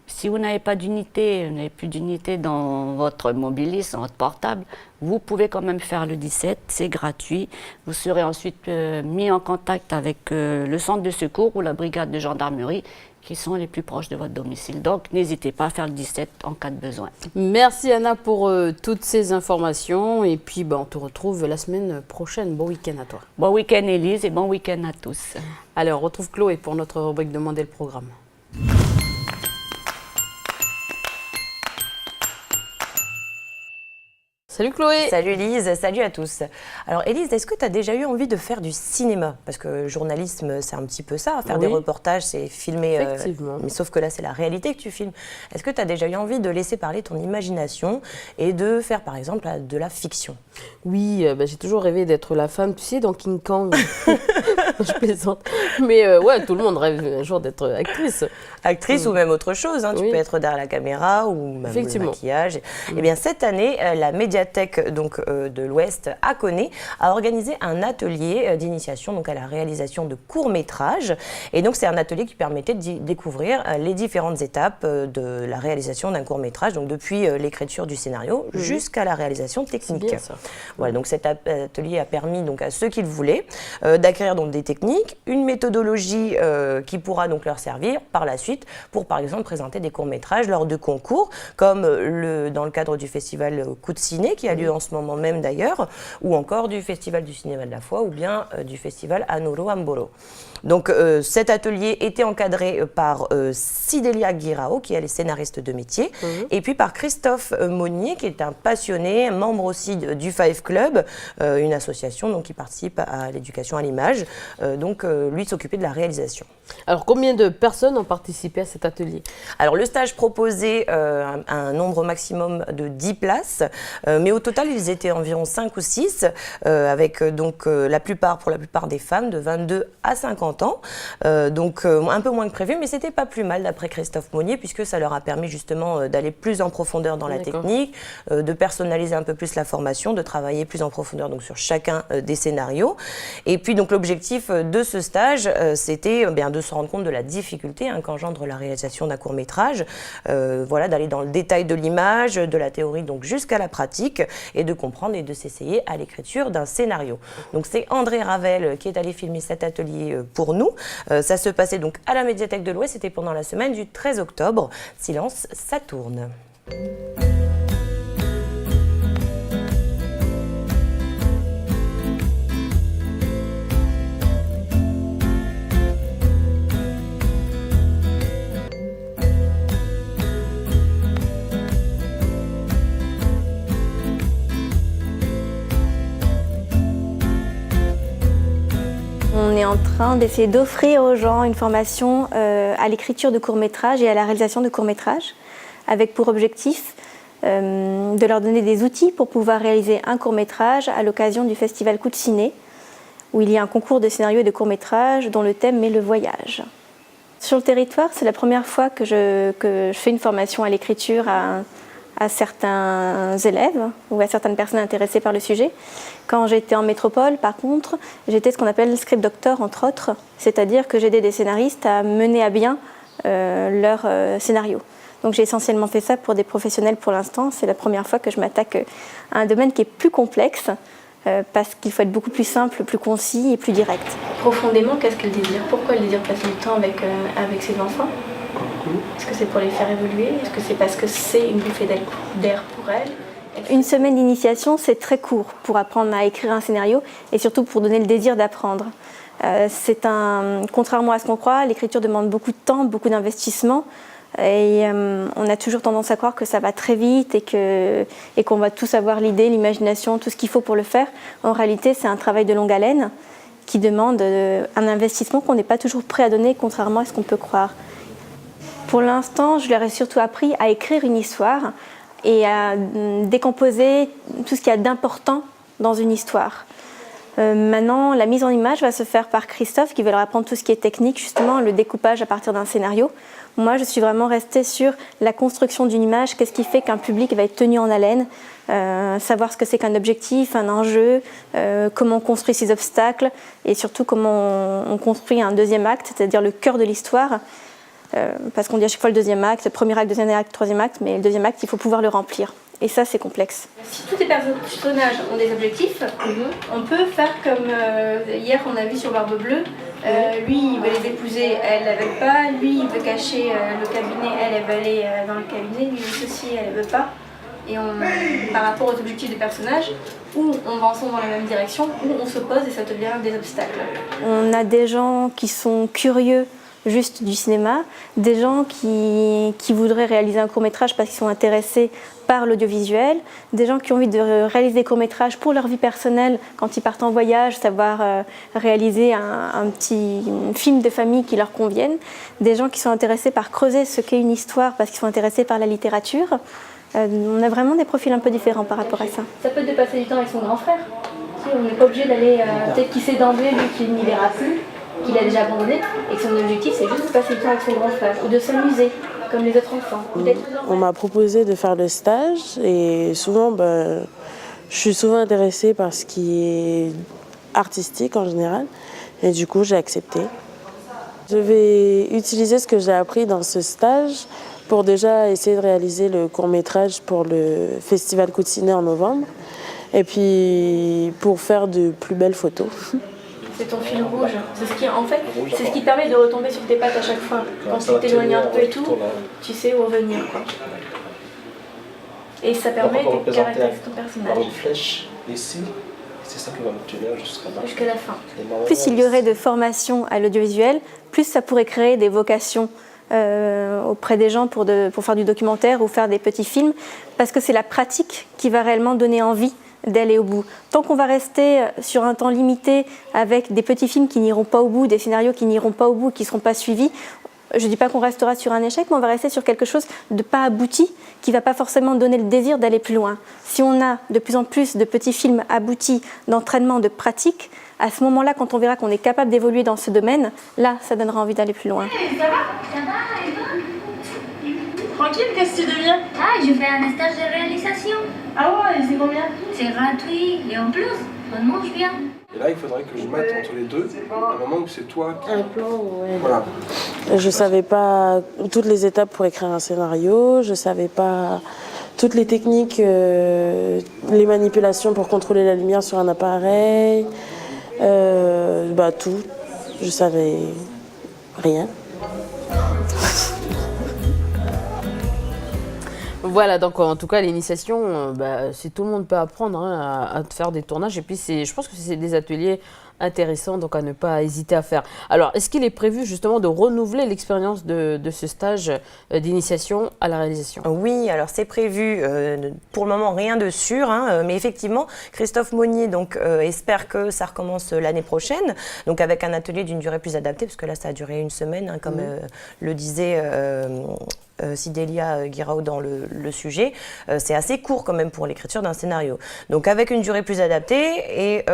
si vous n'avez pas d'unité, vous n'avez plus d'unité dans votre mobilis, dans votre portable, vous pouvez quand même faire le 17, c'est gratuit. Vous serez ensuite mis en contact avec le centre de secours ou la brigade de gendarmerie qui sont les plus proches de votre domicile. Donc, n'hésitez pas à faire le 17 en cas de besoin. Merci Anna pour toutes ces informations et puis on te retrouve la semaine prochaine. Bon week-end à toi. Bon week-end Élise et bon week-end à tous. Allez, on retrouve Chloé pour notre rubrique Demandez le programme. Salut Chloé. Salut Élise, salut à tous. Alors Élise, est-ce que tu as déjà eu envie de faire du cinéma? Parce que journalisme, c'est un petit peu ça, faire des reportages, c'est filmer, mais sauf que là, c'est la réalité que tu filmes. Est-ce que tu as déjà eu envie de laisser parler ton imagination et de faire par exemple de la fiction? Oui, j'ai toujours rêvé d'être la femme, tu sais, dans King Kong. Je plaisante. Mais ouais, tout le monde rêve un jour d'être actrice. Actrice ou même autre chose, hein. Tu peux être derrière la caméra ou même le maquillage. Eh bien, cette année, la médiathèque de l'Ouest à Koné a organisé un atelier d'initiation donc à la réalisation de courts-métrages. Et donc, c'est un atelier qui permettait de découvrir les différentes étapes de la réalisation d'un court-métrage, donc depuis l'écriture du scénario jusqu'à la réalisation technique. C'est bien, ça. Voilà, donc cet atelier a permis donc à ceux qui le voulaient d'acquérir donc des techniques, une méthodologie qui pourra donc leur servir par la suite pour par exemple présenter des courts-métrages lors de concours comme dans le cadre du festival Coup de Ciné qui a lieu en ce moment même d'ailleurs, ou encore du festival du cinéma de la foi ou bien du festival Anoro Amboro. Donc cet atelier était encadré par Sidélia Guirao, qui est scénariste de métier, et puis par Christophe Monnier, qui est un passionné, membre aussi du Five Club, une association donc, qui participe à l'éducation à l'image. Donc lui s'occupait de la réalisation. Alors combien de personnes ont participé à cet atelier? Alors le stage proposait un nombre maximum de 10 places, mais au total ils étaient environ 5 ou 6, avec donc pour la plupart des femmes de 22 à 50 ans, donc un peu moins que prévu, mais c'était pas plus mal d'après Christophe Monnier, puisque ça leur a permis justement d'aller plus en profondeur dans la technique, de personnaliser un peu plus la formation, de travailler plus en profondeur donc sur chacun des scénarios. Et puis donc l'objectif de ce stage, c'était de se rendre compte de la difficulté qu'engendre la réalisation d'un court-métrage, voilà, d'aller dans le détail de l'image, de la théorie donc jusqu'à la pratique, et de comprendre et de s'essayer à l'écriture d'un scénario. Donc c'est André Ravel qui est allé filmer cet atelier pour nous. Ça se passait donc à la médiathèque de l'Ouest, c'était pendant la semaine du 13 octobre. Silence, ça tourne. est en train d'essayer d'offrir aux gens une formation à l'écriture de courts-métrages et à la réalisation de courts-métrages, avec pour objectif de leur donner des outils pour pouvoir réaliser un court-métrage à l'occasion du festival Coup de Ciné, où il y a un concours de scénario et de courts-métrages dont le thème est le voyage. Sur le territoire, c'est la première fois que je fais une formation à l'écriture à certains élèves ou à certaines personnes intéressées par le sujet. Quand j'étais en métropole, par contre, j'étais ce qu'on appelle script doctor, entre autres, c'est-à-dire que j'aidais des scénaristes à mener à bien leur scénario. Donc j'ai essentiellement fait ça pour des professionnels pour l'instant. C'est la première fois que je m'attaque à un domaine qui est plus complexe, parce qu'il faut être beaucoup plus simple, plus concis et plus direct. Profondément, qu'est-ce qu'elle désire? Pourquoi elle désire passer du temps avec ses enfants? Est-ce que c'est pour les faire évoluer? Est-ce que c'est parce que c'est une bouffée d'air pour elle? Une semaine d'initiation, c'est très court pour apprendre à écrire un scénario et surtout pour donner le désir d'apprendre. Contrairement à ce qu'on croit, l'écriture demande beaucoup de temps, beaucoup d'investissement. Et on a toujours tendance à croire que ça va très vite et qu'on va tous avoir l'idée, l'imagination, tout ce qu'il faut pour le faire. En réalité, c'est un travail de longue haleine qui demande un investissement qu'on n'est pas toujours prêt à donner, contrairement à ce qu'on peut croire. Pour l'instant, je leur ai surtout appris à écrire une histoire et à décomposer tout ce qu'il y a d'important dans une histoire. Maintenant, la mise en image va se faire par Christophe, qui va leur apprendre tout ce qui est technique, justement, le découpage à partir d'un scénario. Moi, je suis vraiment restée sur la construction d'une image, qu'est-ce qui fait qu'un public va être tenu en haleine, savoir ce que c'est qu'un objectif, un enjeu, comment on construit ses obstacles, et surtout comment on construit un deuxième acte, c'est-à-dire le cœur de l'histoire. Parce qu'on dit à chaque fois le deuxième acte, premier acte, deuxième acte, troisième acte, mais le deuxième acte, il faut pouvoir le remplir. Et ça, c'est complexe. Si tous les personnages ont des objectifs, on peut faire comme hier on a vu sur Barbe Bleue. Lui, il veut les épouser, elle ne veut pas. Lui, il veut cacher le cabinet, elle veut aller dans le cabinet. Lui, ceci, elle ne veut pas. Et par rapport aux objectifs des personnages, où on va ensemble dans la même direction, où on s'oppose et ça devient des obstacles. On a des gens qui sont curieux juste du cinéma, des gens qui voudraient réaliser un court-métrage parce qu'ils sont intéressés par l'audiovisuel, des gens qui ont envie de réaliser des courts-métrages pour leur vie personnelle quand ils partent en voyage, savoir réaliser un petit film de famille qui leur convienne, des gens qui sont intéressés par creuser ce qu'est une histoire parce qu'ils sont intéressés par la littérature. On a vraiment des profils un peu différents par rapport à ça. Ça peut être de passer du temps avec son grand frère. On n'est pas obligé d'aller, peut-être qu'il sait d'emblée, lui, qu'il n'y verra plus, qu'il a déjà abandonné, et que son objectif c'est juste de passer du temps avec son grand frère, ou de s'amuser, comme les autres enfants. On m'a proposé de faire le stage, et souvent, je suis souvent intéressée par ce qui est artistique en général, et du coup j'ai accepté. Je vais utiliser ce que j'ai appris dans ce stage pour déjà essayer de réaliser le court-métrage pour le festival Coup de Ciné en novembre, et puis pour faire de plus belles photos. C'est ton fil rouge. C'est ce qui permet de retomber sur tes pattes à chaque fois. Quand tu t'éloignes un peu et tout, tu sais où revenir, quoi. Et ça permet de caractériser ton personnage. Par une flèche ici, c'est ça qui va me tenir jusqu'à la fin. Plus il y aurait de formation à l'audiovisuel, plus ça pourrait créer des vocations auprès des gens pour faire du documentaire ou faire des petits films, parce que c'est la pratique qui va réellement donner envie d'aller au bout. Tant qu'on va rester sur un temps limité avec des petits films qui n'iront pas au bout, des scénarios qui n'iront pas au bout, qui ne seront pas suivis, je ne dis pas qu'on restera sur un échec, mais on va rester sur quelque chose de pas abouti, qui ne va pas forcément donner le désir d'aller plus loin. Si on a de plus en plus de petits films aboutis, d'entraînement, de pratique, à ce moment-là, quand on verra qu'on est capable d'évoluer dans ce domaine, là, ça donnera envie d'aller plus loin. Ça va? Tranquille, qu'est-ce que tu deviens? Ah, je fais un stage de réalisation. Ah ouais, c'est combien? C'est gratuit et en plus, on mange bien. Et là, il faudrait que je mette entre les deux un moment où c'est toi qui... Un plan, ouais. Voilà. Je savais pas toutes les étapes pour écrire un scénario, je savais pas toutes les techniques, les manipulations pour contrôler la lumière sur un appareil, tout. Je savais rien. Voilà, donc en tout cas, l'initiation, si tout le monde peut apprendre à faire des tournages. Et puis, je pense que c'est des ateliers Intéressant, donc à ne pas hésiter à faire. Alors, est-ce qu'il est prévu justement de renouveler l'expérience de ce stage d'initiation à la réalisation? Oui, alors c'est prévu, pour le moment rien de sûr, hein, mais effectivement, Christophe Monnier donc, espère que ça recommence l'année prochaine, donc avec un atelier d'une durée plus adaptée, parce que là ça a duré une semaine, hein, comme le disait Sidélia Guiraud dans le sujet. C'est assez court quand même pour l'écriture d'un scénario. Donc avec une durée plus adaptée, et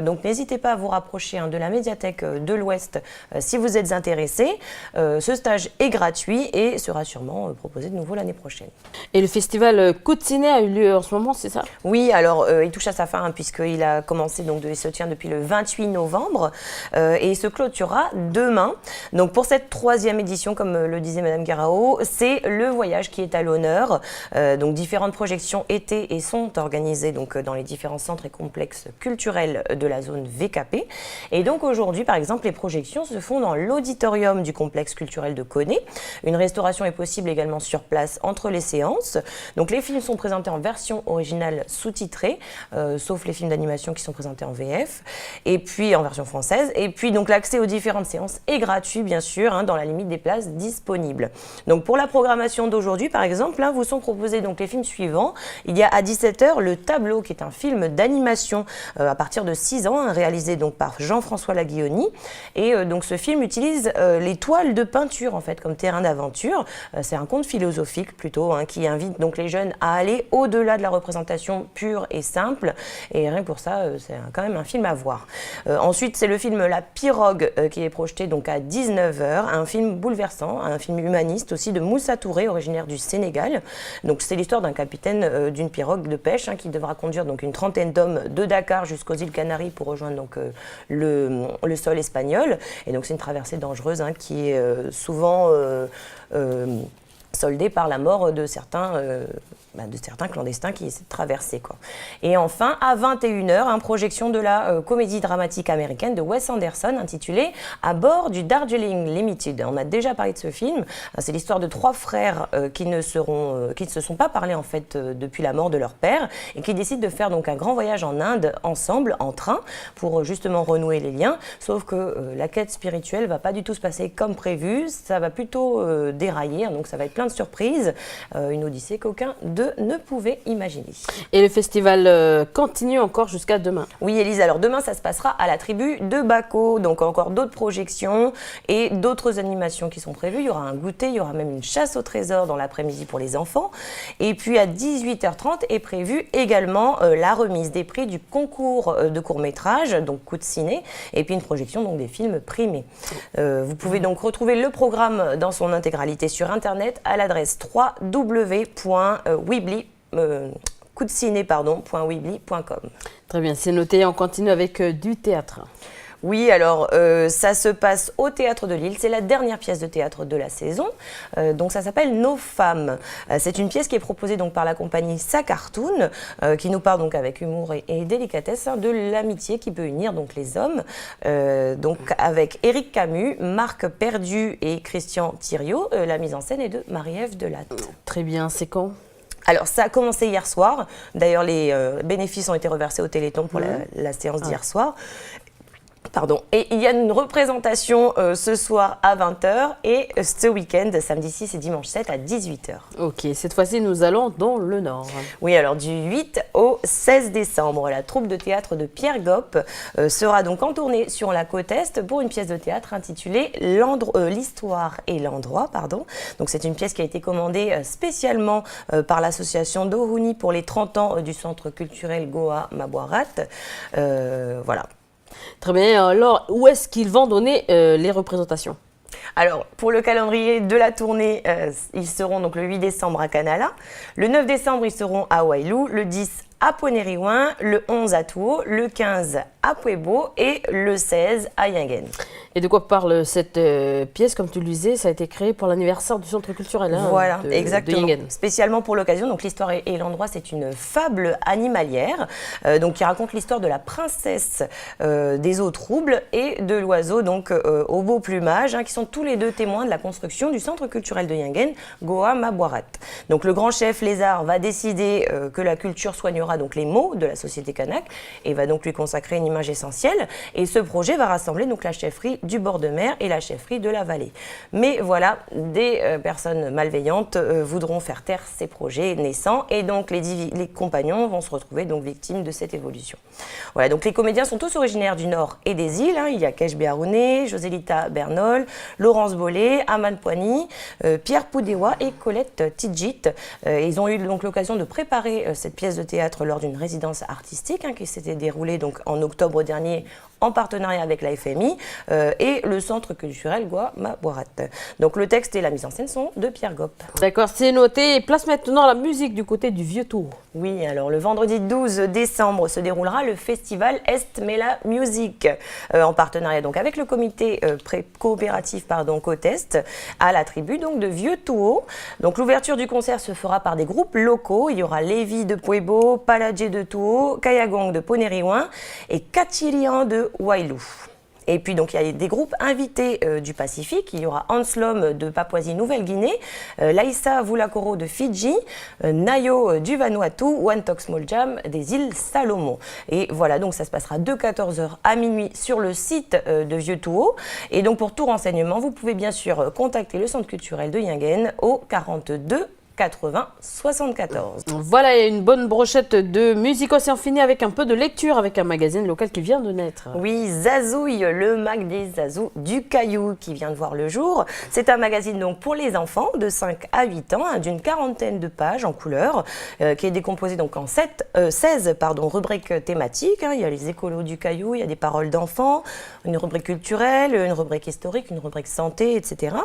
donc n'hésitez pas à vous rapprocher de la médiathèque de l'Ouest si vous êtes intéressé. Ce stage est gratuit et sera sûrement proposé de nouveau l'année prochaine. Et le festival Coup de Ciné a eu lieu en ce moment, c'est ça? Oui, alors il touche à sa fin puisqu'il a commencé, donc il se tient depuis le 28 novembre et il se clôturera demain. Donc pour cette 3e édition, comme le disait Madame Guiraud, c'est le voyage qui est à l'honneur. Donc différentes projections étaient et sont organisées donc dans les différents centres et complexes culturels de la zone VKP. Et donc aujourd'hui, par exemple, les projections se font dans l'auditorium du complexe culturel de Koné. Une restauration est possible également sur place entre les séances. Donc les films sont présentés en version originale sous-titrée, sauf les films d'animation qui sont présentés en VF, et puis en version française. Et puis donc l'accès aux différentes séances est gratuit, bien sûr, dans la limite des places disponibles. Donc pour la programmation d'aujourd'hui, par exemple, vous sont proposés donc les films suivants. Il y a à 17h Le Tableau, qui est un film d'animation à partir de 6 ans, réalisé donc par Jean-François Laguioni. Et donc ce film utilise les toiles de peinture en fait comme terrain d'aventure. C'est un conte philosophique plutôt qui invite donc les jeunes à aller au-delà de la représentation pure et simple. Et rien que pour ça, c'est quand même un film à voir. Ensuite, c'est le film La Pirogue qui est projeté donc à 19h, un film bouleversant, un film humaniste aussi de Moussa Touré, originaire du Sénégal. Donc c'est l'histoire d'un capitaine d'une pirogue de pêche qui devra conduire donc une trentaine d'hommes de Dakar jusqu'aux îles Canaries pour rejoindre donc le sol espagnol. Et donc c'est une traversée dangereuse qui est souvent soldée par la mort de certains clandestins qui essaient de traverser, quoi. Et enfin, à 21h, projection de la comédie dramatique américaine de Wes Anderson intitulée À bord du Darjeeling Limited. On a déjà parlé de ce film. C'est l'histoire de 3 frères qui ne se sont pas parlé en fait depuis la mort de leur père et qui décident de faire donc un grand voyage en Inde ensemble, en train, pour justement renouer les liens. Sauf que la quête spirituelle va pas du tout se passer comme prévu. Ça va plutôt dérailler, donc ça va être plein de surprises. Une odyssée qu'aucun d'eux ne pouvait imaginer. Et le festival continue encore jusqu'à demain? Oui, Élise, alors demain ça se passera à la tribu de Baco, donc encore d'autres projections et d'autres animations qui sont prévues. Il y aura un goûter, il y aura même une chasse au trésor dans l'après-midi pour les enfants. Et puis à 18h30 est prévue également la remise des prix du concours de court-métrage, donc Coup de Ciné, et puis une projection donc des films primés. Vous pouvez donc retrouver le programme dans son intégralité sur internet à l'adresse www.weebly.com. Très bien, c'est noté. On continue avec du théâtre. Oui, alors ça se passe au Théâtre de Lille. C'est la dernière pièce de théâtre de la saison. Donc ça s'appelle Nos femmes. C'est une pièce qui est proposée donc par la compagnie Sacartoon, qui nous parle donc avec humour et délicatesse de l'amitié qui peut unir donc les hommes. Donc avec Éric Camus, Marc Perdu et Christian Thiriot. La mise en scène est de Marie-Ève Delatte. Très bien, c'est quand ? Alors, ça a commencé hier soir. D'ailleurs, les bénéfices ont été reversés au Téléthon pour la séance d'hier soir. Pardon. Et il y a une représentation ce soir à 20h et ce week-end, samedi 6 et dimanche 7 à 18h. Ok, cette fois-ci, nous allons dans le Nord. Oui, alors du 8 au 16 décembre, la troupe de théâtre de Pierre Gopp sera donc en tournée sur la côte Est pour une pièce de théâtre intitulée L'Histoire et l'Endroit. Donc c'est une pièce qui a été commandée spécialement par l'association d'Ohuni pour les 30 ans du centre culturel Goa Maboirat. Voilà. Très bien. Alors, où est-ce qu'ils vont donner les représentations ? Alors, pour le calendrier de la tournée, ils seront donc le 8 décembre à Canala, le 9 décembre, ils seront à Wailou, le 10 à Ponériouin, le 11 à Touo, le 15 à Puebo et le 16 à Yingen. Et de quoi parle cette pièce? Comme tu le disais, ça a été créé pour l'anniversaire du centre culturel. Voilà, exactement. Spécialement pour l'occasion. Donc l'histoire et l'endroit, c'est une fable animalière donc qui raconte l'histoire de la princesse des eaux troubles et de l'oiseau donc au beau plumage, qui sont tous les deux témoins de la construction du centre culturel de Yingen, Goa Maboirat. Donc le grand chef lézard va décider que la culture soignera reprendra donc les mots de la société kanak et va donc lui consacrer une image essentielle. Et ce projet va rassembler donc la chefferie du bord de mer et la chefferie de la vallée. Mais voilà, des personnes malveillantes voudront faire taire ces projets naissants et donc les compagnons vont se retrouver donc victimes de cette évolution. Voilà, donc les comédiens sont tous originaires du Nord et des îles. Il y a Kesh Béarouné, Josélita Bernol, Laurence Bollet, Aman Poigny, Pierre Poudewa et Colette Tidjit. Ils ont eu donc l'occasion de préparer cette pièce de théâtre lors d'une résidence artistique qui s'était déroulée donc en octobre dernier en partenariat avec la FMI et le Centre culturel Guamaborat. Donc le texte et la mise en scène sont de Pierre Gopp. D'accord, c'est noté. Et place maintenant la musique du côté du Vieux Tour. Oui, alors le vendredi 12 décembre se déroulera le festival Est Mela Music en partenariat donc avec le comité coopératif Côte-Est à la tribu donc de Vieux Touo. Donc l'ouverture du concert se fera par des groupes locaux. Il y aura Lévi de Puebo, Paladje de Touo, Kayagong de Poneriouin et Kachirian de Wailou. Et puis donc il y a des groupes invités du Pacifique. Il y aura Anslom de Papouasie-Nouvelle-Guinée, Laïssa Voulakoro de Fidji, Nayo du Vanuatu, One Talk Small Jam des îles Salomon. Et voilà, donc ça se passera de 14h à minuit sur le site de Vieux Touo. Et donc pour tout renseignement, vous pouvez bien sûr contacter le Centre culturel de Yingen au 42 80 74. Voilà, il y a une bonne brochette de musique aussi en fini avec un peu de lecture avec un magazine local qui vient de naître. Oui, Zazouille, le mag des Zazou du Caillou qui vient de voir le jour. C'est un magazine donc pour les enfants de 5 à 8 ans d'une 40aine de pages en couleur qui est décomposé donc en 16 rubriques thématiques. Il y a les écolos du Caillou, il y a des paroles d'enfants, une rubrique culturelle, une rubrique historique, une rubrique santé, etc.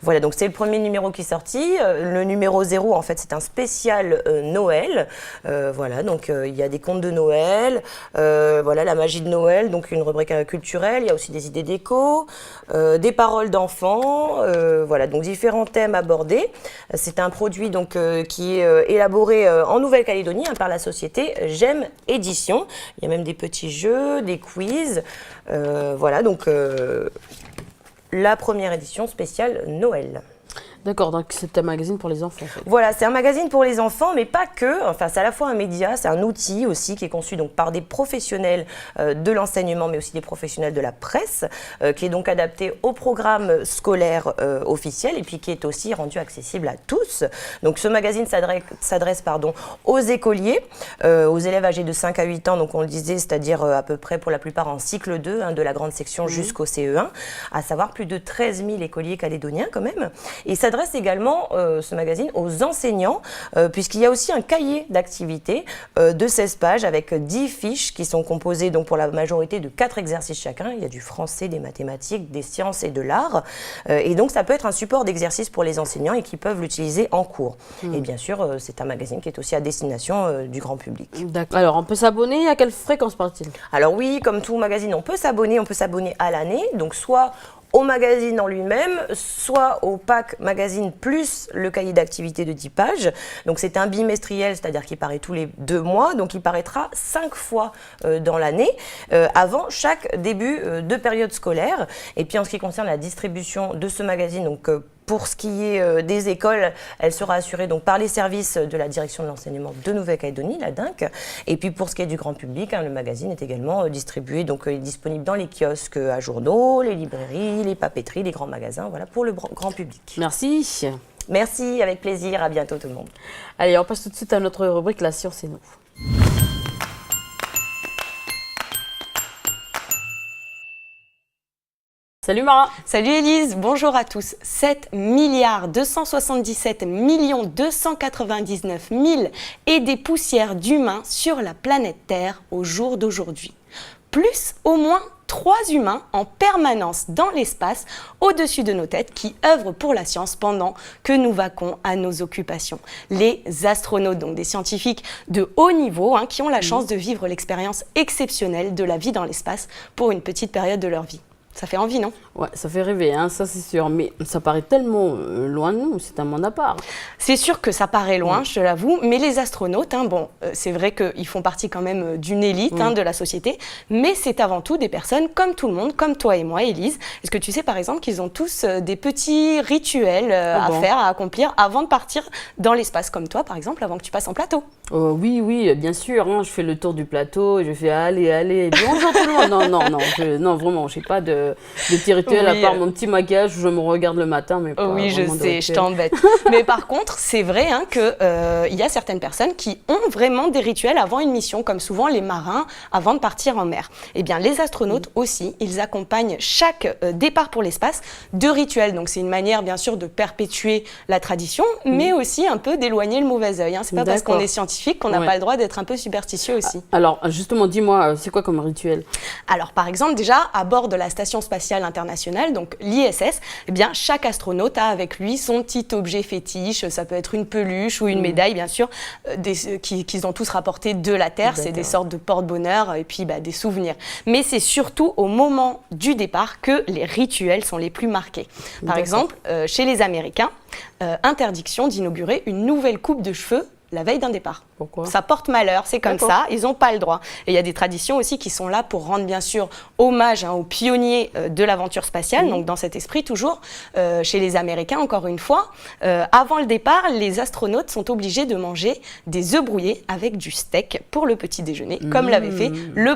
Voilà, donc c'est le premier numéro qui est sorti. Le numéro 0, en fait, c'est un spécial Noël. Voilà, donc il y a des contes de Noël, voilà, la magie de Noël, donc une rubrique culturelle. Il y a aussi des idées déco, des paroles d'enfants. Voilà, donc différents thèmes abordés. C'est un produit donc qui est élaboré en Nouvelle-Calédonie par la société GEM Édition. Il y a même des petits jeux, des quiz. Voilà, donc la première édition spéciale Noël. D'accord, donc c'est un magazine pour les enfants. En fait. Voilà, c'est un magazine pour les enfants, mais pas que. Enfin, c'est à la fois un média, c'est un outil aussi qui est conçu donc par des professionnels de l'enseignement, mais aussi des professionnels de la presse, qui est donc adapté au programme scolaire officiel et puis qui est aussi rendu accessible à tous. Donc, ce magazine s'adresse aux écoliers, aux élèves âgés de 5 à 8 ans, donc on le disait, c'est-à-dire à peu près pour la plupart en cycle 2, de la grande section jusqu'au CE1, à savoir plus de 13 000 écoliers calédoniens quand même. Et il s'adresse également, ce magazine, aux enseignants, puisqu'il y a aussi un cahier d'activités de 16 pages avec 10 fiches qui sont composées donc pour la majorité de 4 exercices chacun. Il y a du français, des mathématiques, des sciences et de l'art. Et donc ça peut être un support d'exercice pour les enseignants et qui peuvent l'utiliser en cours. Et bien sûr, c'est un magazine qui est aussi à destination du grand public. D'accord. Alors on peut s'abonner, à quelle fréquence part-il? Alors oui, comme tout magazine, on peut s'abonner à l'année, donc soit au magazine en lui-même, soit au pack magazine plus le cahier d'activité de 10 pages. Donc c'est un bimestriel, c'est-à-dire qu'il paraît tous les 2 mois, donc il paraîtra 5 fois dans l'année, avant chaque début de période scolaire. Et puis en ce qui concerne la distribution de ce magazine, donc pour ce qui est des écoles, elle sera assurée donc par les services de la direction de l'enseignement de Nouvelle-Calédonie, la DINC. Et puis pour ce qui est du grand public, le magazine est également distribué, donc il est disponible dans les kiosques à journaux, les librairies, les papeteries, les grands magasins, voilà, pour le grand public. Merci. Merci, avec plaisir, à bientôt tout le monde. Allez, on passe tout de suite à notre rubrique La science et nous. Salut Mara. Salut Élise, bonjour à tous. 7 277 299 000 et des poussières d'humains sur la planète Terre au jour d'aujourd'hui. Plus au moins 3 humains en permanence dans l'espace au-dessus de nos têtes qui œuvrent pour la science pendant que nous vaquons à nos occupations. Les astronautes, donc des scientifiques de haut niveau qui ont la chance de vivre l'expérience exceptionnelle de la vie dans l'espace pour une petite période de leur vie. Ça fait envie, non? Ouais, ça fait rêver, hein, ça c'est sûr. Mais ça paraît tellement loin de nous, c'est un monde à part. C'est sûr que ça paraît loin, je te l'avoue, mais les astronautes, hein, bon, c'est vrai qu'ils font partie quand même d'une élite de la société, mais c'est avant tout des personnes comme tout le monde, comme toi et moi, Élise. Est-ce que tu sais par exemple qu'ils ont tous des petits rituels à faire, à accomplir avant de partir dans l'espace, comme toi par exemple, avant que tu passes en plateau? Oui, bien sûr, hein, je fais le tour du plateau, je fais allez, bonjour tout le monde. Non, vraiment, je n'ai pas de petits rituels à part mon petit maquillage, je me regarde le matin, mais pas oui, je sais, je t'embête. Mais par contre, c'est vrai hein, qu'il y a certaines personnes qui ont vraiment des rituels avant une mission, comme souvent les marins avant de partir en mer. Eh bien, les astronautes aussi, ils accompagnent chaque départ pour l'espace de rituels. Donc, c'est une manière, bien sûr, de perpétuer la tradition, mais aussi un peu d'éloigner le mauvais œil. Hein. C'est pas parce qu'on est scientifique qu'on n'a pas le droit d'être un peu superstitieux aussi. Alors, justement, dis-moi, c'est quoi comme rituel? Alors, par exemple, déjà, à bord de la Station spatiale internationale, donc l'ISS, eh bien, chaque astronaute a avec lui son petit objet fétiche. Ça peut être une peluche ou une médaille, bien sûr, qu'ils ont tous rapporté de la Terre. C'est des sortes de porte-bonheur et puis des souvenirs. Mais c'est surtout au moment du départ que les rituels sont les plus marqués. Par exemple, chez les Américains, interdiction d'inaugurer une nouvelle coupe de cheveux la veille d'un départ. Pourquoi? Ça porte malheur, c'est comme ça, ils n'ont pas le droit. Et il y a des traditions aussi qui sont là pour rendre bien sûr hommage aux pionniers de l'aventure spatiale, donc dans cet esprit toujours, chez les Américains encore une fois, avant le départ, les astronautes sont obligés de manger des œufs brouillés avec du steak pour le petit déjeuner, comme l'avait fait le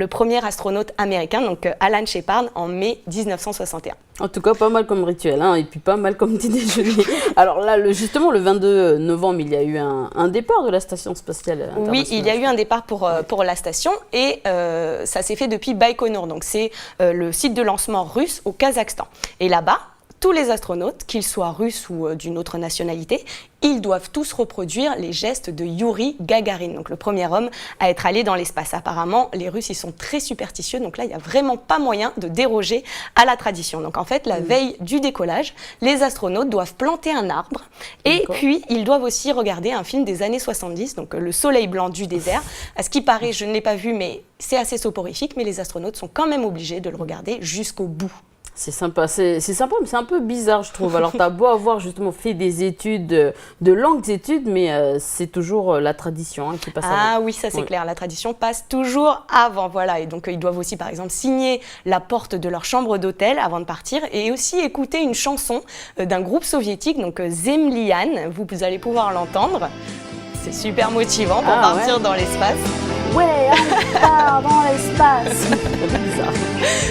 premier astronaute américain, donc Alan Shepard, en mai 1961. En tout cas, pas mal comme rituel, hein, et puis pas mal comme petit déjeuner. Alors là, justement, le 22 novembre, il y a eu un départ de la Station spatiale internationale. Oui, il y a eu un départ pour la station et ça s'est fait depuis Baïkonour. Donc c'est le site de lancement russe au Kazakhstan. Et là-bas, tous les astronautes, qu'ils soient russes ou d'une autre nationalité, ils doivent tous reproduire les gestes de Youri Gagarin, donc le premier homme à être allé dans l'espace. Apparemment, les Russes, ils sont très superstitieux, donc là, il n'y a vraiment pas moyen de déroger à la tradition. Donc en fait, la veille du décollage, les astronautes doivent planter un arbre et puis ils doivent aussi regarder un film des années 70, donc Le Soleil blanc du désert. À ce qui paraît, je ne l'ai pas vu, mais c'est assez soporifique, mais les astronautes sont quand même obligés de le regarder jusqu'au bout. C'est sympa, mais c'est un peu bizarre, je trouve. Alors, tu as beau avoir justement fait des études, de longues études, mais c'est toujours la tradition qui passe avant. Ah oui, ça c'est clair, la tradition passe toujours avant, voilà. Et donc, ils doivent aussi, par exemple, signer la porte de leur chambre d'hôtel avant de partir et aussi écouter une chanson d'un groupe soviétique, donc Zemlian, vous allez pouvoir l'entendre. C'est super motivant pour partir dans l'espace. Ouais, on part dans l'espace. C'est un peu bizarre.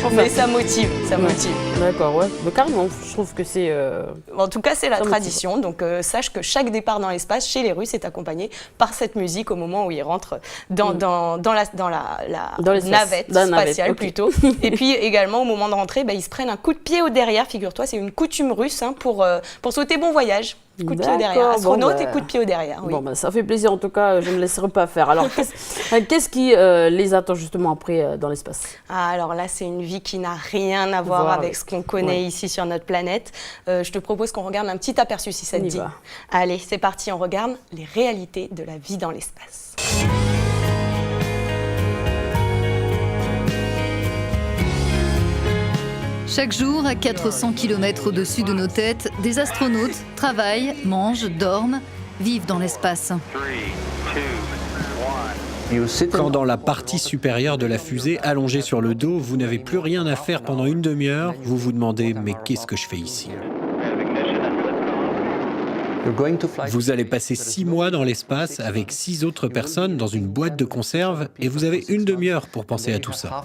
Enfin, mais ça motive, ça motive. D'accord, ouais. Mais carrément, je trouve que c'est... En tout cas, c'est la tradition. Donc, sache que chaque départ dans l'espace chez les Russes est accompagné par cette musique au moment où ils rentrent dans la navette spatiale plutôt. Et puis également, au moment de rentrer, ils se prennent un coup de pied au derrière. Figure-toi, c'est une coutume russe pour souhaiter bon voyage. Coup de pied au derrière, astronaute et coup de pied au derrière. Oui. Bon, ça fait plaisir en tout cas, je ne me laisserai pas faire. Alors, qu'est-ce qui les attend justement après dans l'espace? Alors là, c'est une vie qui n'a rien à voir avec ce qu'on connaît ici sur notre planète. Je te propose qu'on regarde un petit aperçu si ça te dit. Allez, c'est parti, on regarde les réalités de la vie dans l'espace. Chaque jour, à 400 km au-dessus de nos têtes, des astronautes travaillent, mangent, dorment, vivent dans l'espace. Quand dans la partie supérieure de la fusée, allongée sur le dos, vous n'avez plus rien à faire pendant une demi-heure, vous vous demandez « mais qu'est-ce que je fais ici ?» Vous allez passer 6 mois dans l'espace avec 6 autres personnes dans une boîte de conserve et vous avez une demi-heure pour penser à tout ça.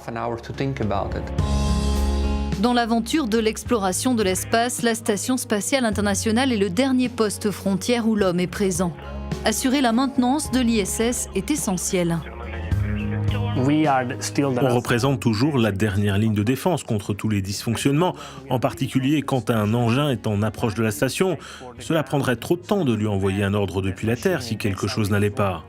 Dans l'aventure de l'exploration de l'espace, la Station spatiale internationale est le dernier poste frontière où l'homme est présent. Assurer la maintenance de l'ISS est essentiel. On représente toujours la dernière ligne de défense contre tous les dysfonctionnements, en particulier quand un engin est en approche de la station. Cela prendrait trop de temps de lui envoyer un ordre depuis la Terre si quelque chose n'allait pas.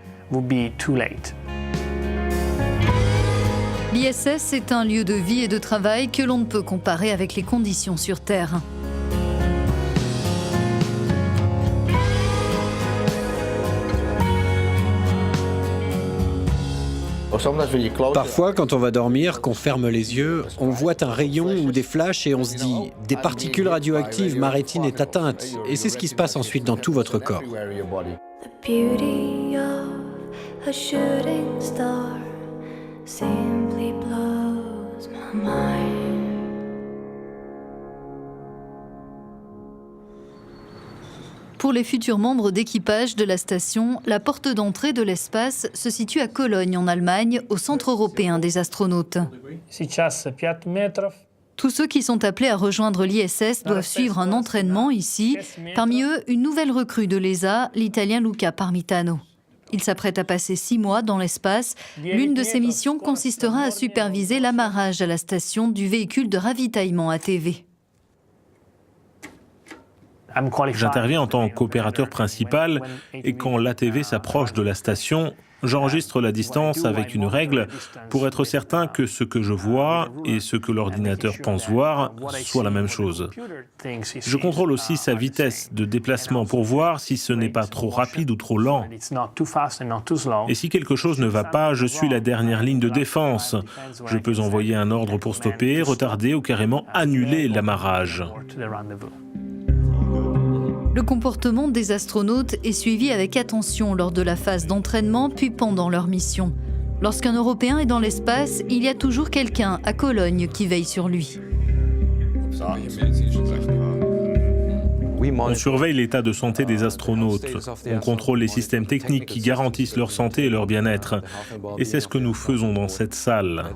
L'ISS est un lieu de vie et de travail que l'on ne peut comparer avec les conditions sur Terre. Parfois, quand on va dormir, qu'on ferme les yeux, on voit un rayon ou des flashs et on se dit « des particules radioactives, ma rétine est atteinte ». Et c'est ce qui se passe ensuite dans tout votre corps. The beauty of a shooting star simply blows my mind. Pour les futurs membres d'équipage de la station, la porte d'entrée de l'espace se situe à Cologne, en Allemagne, au Centre européen des astronautes. Tous ceux qui sont appelés à rejoindre l'ISS doivent suivre un entraînement ici. Parmi eux, une nouvelle recrue de l'ESA, l'Italien Luca Parmitano. Il s'apprête à passer 6 mois dans l'espace. L'une de ses missions consistera à superviser l'amarrage à la station du véhicule de ravitaillement ATV. J'interviens en tant qu'opérateur principal et quand l'ATV s'approche de la station, j'enregistre la distance avec une règle pour être certain que ce que je vois et ce que l'ordinateur pense voir soit la même chose. Je contrôle aussi sa vitesse de déplacement pour voir si ce n'est pas trop rapide ou trop lent. Et si quelque chose ne va pas, je suis la dernière ligne de défense. Je peux envoyer un ordre pour stopper, retarder ou carrément annuler l'amarrage. Le comportement des astronautes est suivi avec attention lors de la phase d'entraînement puis pendant leur mission. Lorsqu'un Européen est dans l'espace, il y a toujours quelqu'un à Cologne qui veille sur lui. On surveille l'état de santé des astronautes. On contrôle les systèmes techniques qui garantissent leur santé et leur bien-être. Et c'est ce que nous faisons dans cette salle.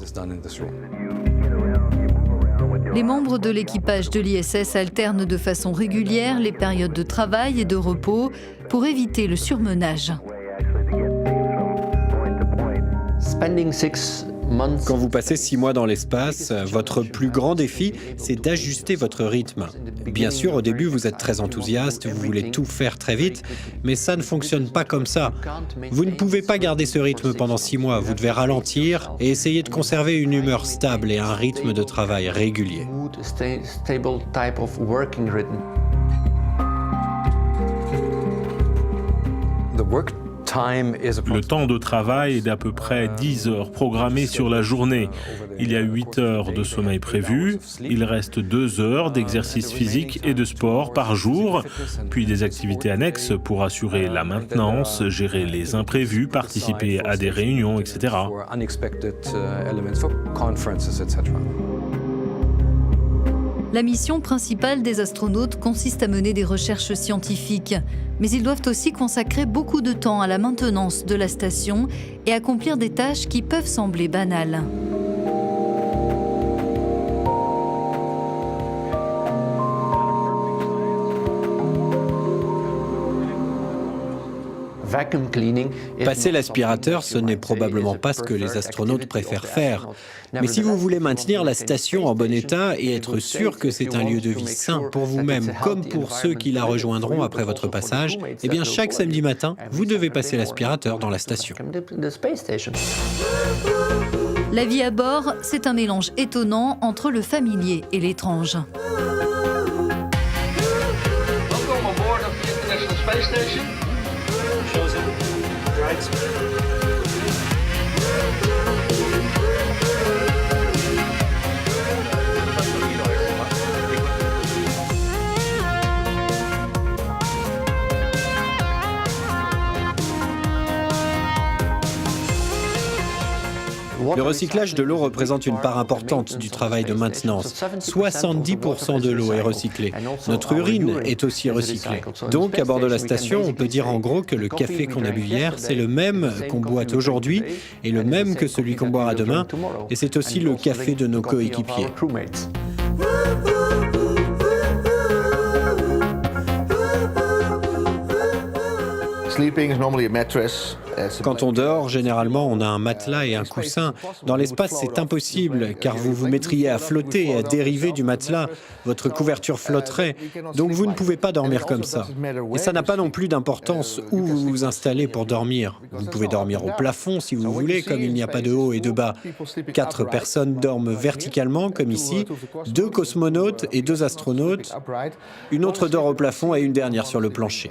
Les membres de l'équipage de l'ISS alternent de façon régulière les périodes de travail et de repos pour éviter le surmenage. Quand vous passez 6 mois dans l'espace, votre plus grand défi, c'est d'ajuster votre rythme. Bien sûr, au début, vous êtes très enthousiaste, vous voulez tout faire très vite, mais ça ne fonctionne pas comme ça. Vous ne pouvez pas garder ce rythme pendant 6 mois, vous devez ralentir et essayer de conserver une humeur stable et un rythme de travail régulier. Le temps de travail est d'à peu près 10 heures programmées sur la journée. Il y a 8 heures de sommeil prévu, il reste 2 heures d'exercice physique et de sport par jour, puis des activités annexes pour assurer la maintenance, gérer les imprévus, participer à des réunions, etc. La mission principale des astronautes consiste à mener des recherches scientifiques, mais ils doivent aussi consacrer beaucoup de temps à la maintenance de la station et accomplir des tâches qui peuvent sembler banales. Passer l'aspirateur, ce n'est probablement pas ce que les astronautes préfèrent faire. Mais si vous voulez maintenir la station en bon état et être sûr que c'est un lieu de vie sain pour vous-même comme pour ceux qui la rejoindront après votre passage, eh bien chaque samedi matin, vous devez passer l'aspirateur dans la station. La vie à bord, c'est un mélange étonnant entre le familier et l'étrange. Welcome aboard of the International Space Station. Le recyclage de l'eau représente une part importante du travail de maintenance. 70% de l'eau est recyclée. Notre urine est aussi recyclée. Donc, à bord de la station, on peut dire en gros que le café qu'on a bu hier, c'est le même qu'on boit aujourd'hui et le même que celui qu'on boira demain. Et c'est aussi le café de nos coéquipiers. Quand on dort, généralement, on a un matelas et un coussin. Dans l'espace, c'est impossible, car vous vous mettriez à flotter et à dériver du matelas. Votre couverture flotterait, donc vous ne pouvez pas dormir comme ça. Et ça n'a pas non plus d'importance où vous vous installez pour dormir. Vous pouvez dormir au plafond si vous voulez, comme il n'y a pas de haut et de bas. 4 personnes dorment verticalement, comme ici, 2 cosmonautes et 2 astronautes. Une autre dort au plafond et une dernière sur le plancher.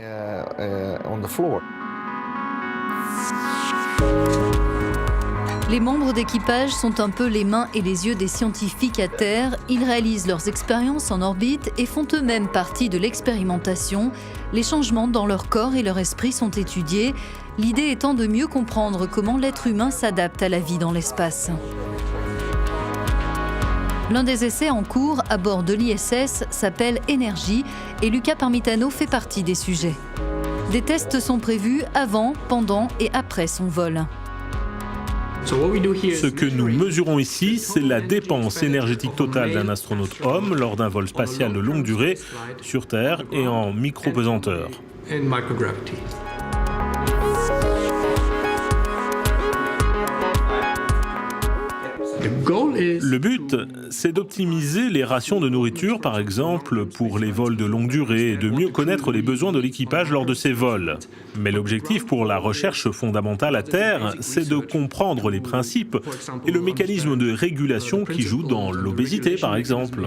Les membres d'équipage sont un peu les mains et les yeux des scientifiques à terre. Ils réalisent leurs expériences en orbite et font eux-mêmes partie de l'expérimentation. Les changements dans leur corps et leur esprit sont étudiés, l'idée étant de mieux comprendre comment l'être humain s'adapte à la vie dans l'espace. L'un des essais en cours à bord de l'ISS s'appelle Energy et Luca Parmitano fait partie des sujets. Des tests sont prévus avant, pendant et après son vol. Ce que nous mesurons ici, c'est la dépense énergétique totale d'un astronaute homme lors d'un vol spatial de longue durée sur Terre et en micro-pesanteur. Le but, c'est d'optimiser les rations de nourriture, par exemple, pour les vols de longue durée et de mieux connaître les besoins de l'équipage lors de ces vols. Mais l'objectif pour la recherche fondamentale à Terre, c'est de comprendre les principes et le mécanisme de régulation qui joue dans l'obésité, par exemple.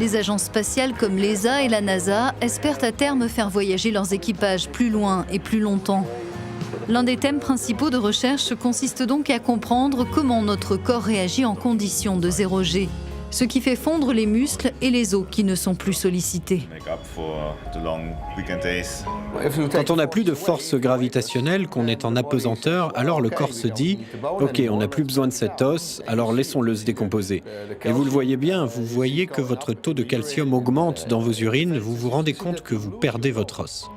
Les agences spatiales comme l'ESA et la NASA espèrent à terme faire voyager leurs équipages plus loin et plus longtemps. L'un des thèmes principaux de recherche consiste donc à comprendre comment notre corps réagit en conditions de 0G, ce qui fait fondre les muscles et les os qui ne sont plus sollicités. Quand on n'a plus de force gravitationnelle, qu'on est en apesanteur, alors le corps se dit « Ok, on n'a plus besoin de cet os, alors laissons-le se décomposer ». Et vous le voyez bien, vous voyez que votre taux de calcium augmente dans vos urines, vous vous rendez compte que vous perdez votre os.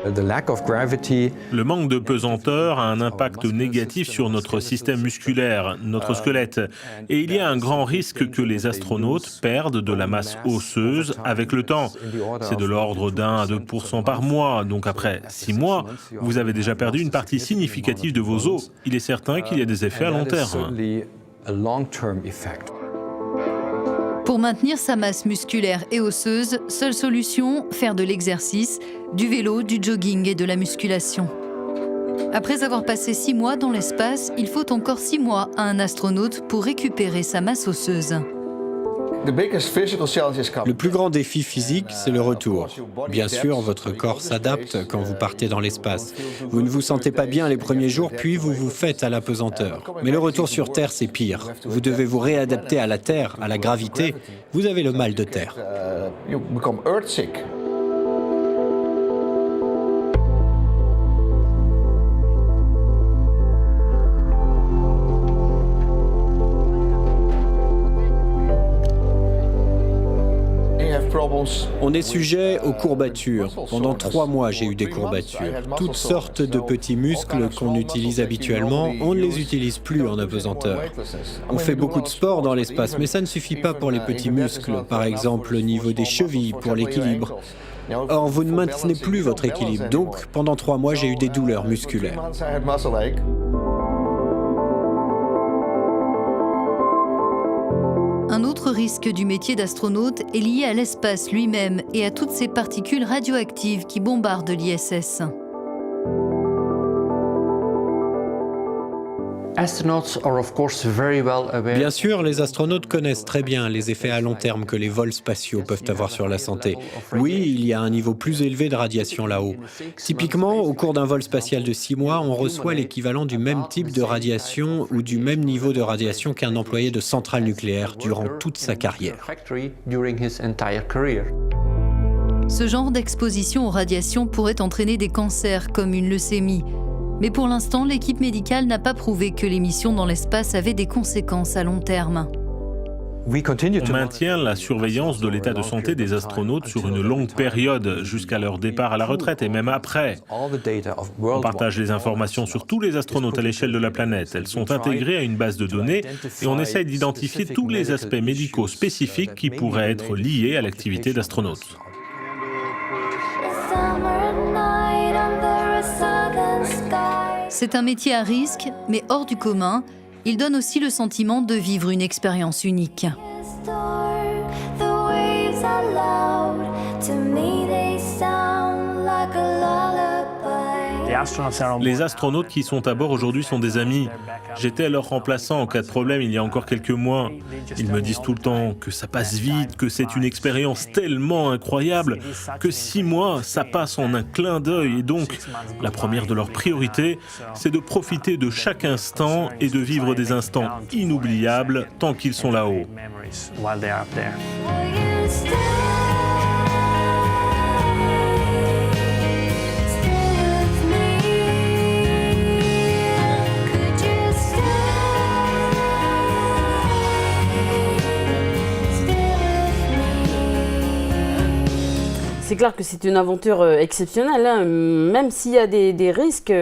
Le manque de pesanteur a un impact négatif sur notre système musculaire, notre squelette. Et il y a un grand risque que les astronautes perdent de la masse osseuse avec le temps. C'est de l'ordre d'1 à 2% par mois. Donc après 6 mois, vous avez déjà perdu une partie significative de vos os. Il est certain qu'il y a des effets à long terme. Pour maintenir sa masse musculaire et osseuse, seule solution, faire de l'exercice, du vélo, du jogging et de la musculation. Après avoir passé 6 mois dans l'espace, il faut encore 6 mois à un astronaute pour récupérer sa masse osseuse. Le plus grand défi physique, c'est le retour. Bien sûr, votre corps s'adapte quand vous partez dans l'espace. Vous ne vous sentez pas bien les premiers jours, puis vous vous faites à l'apesanteur. Mais le retour sur Terre, c'est pire. Vous devez vous réadapter à la Terre, à la gravité. Vous avez le mal de terre. On est sujet aux courbatures. Pendant 3 mois, j'ai eu des courbatures. Toutes sortes de petits muscles qu'on utilise habituellement, on ne les utilise plus en apesanteur. On fait beaucoup de sport dans l'espace, mais ça ne suffit pas pour les petits muscles. Par exemple, au niveau des chevilles, pour l'équilibre. Or, vous ne maintenez plus votre équilibre. Donc, pendant 3 mois, j'ai eu des douleurs musculaires. Un autre risque du métier d'astronaute est lié à l'espace lui-même et à toutes ces particules radioactives qui bombardent l'ISS. Bien sûr, les astronautes connaissent très bien les effets à long terme que les vols spatiaux peuvent avoir sur la santé. Oui, il y a un niveau plus élevé de radiation là-haut. Typiquement, au cours d'un vol spatial de 6 mois, on reçoit l'équivalent du même type de radiation ou du même niveau de radiation qu'un employé de centrale nucléaire durant toute sa carrière. Ce genre d'exposition aux radiations pourrait entraîner des cancers comme une leucémie. Mais pour l'instant, l'équipe médicale n'a pas prouvé que les missions dans l'espace avaient des conséquences à long terme. On maintient la surveillance de l'état de santé des astronautes sur une longue période, jusqu'à leur départ à la retraite et même après. On partage les informations sur tous les astronautes à l'échelle de la planète. Elles sont intégrées à une base de données et on essaye d'identifier tous les aspects médicaux spécifiques qui pourraient être liés à l'activité d'astronaute. C'est un métier à risque, mais hors du commun. Il donne aussi le sentiment de vivre une expérience unique. Les astronautes qui sont à bord aujourd'hui sont des amis. J'étais leur remplaçant en cas de problème il y a encore quelques mois. Ils me disent tout le temps que ça passe vite, que c'est une expérience tellement incroyable, que 6 mois, ça passe en un clin d'œil. Et donc, la première de leurs priorités, c'est de profiter de chaque instant et de vivre des instants inoubliables tant qu'ils sont là-haut. C'est clair que c'est une aventure exceptionnelle, hein. Même s'il y a des risques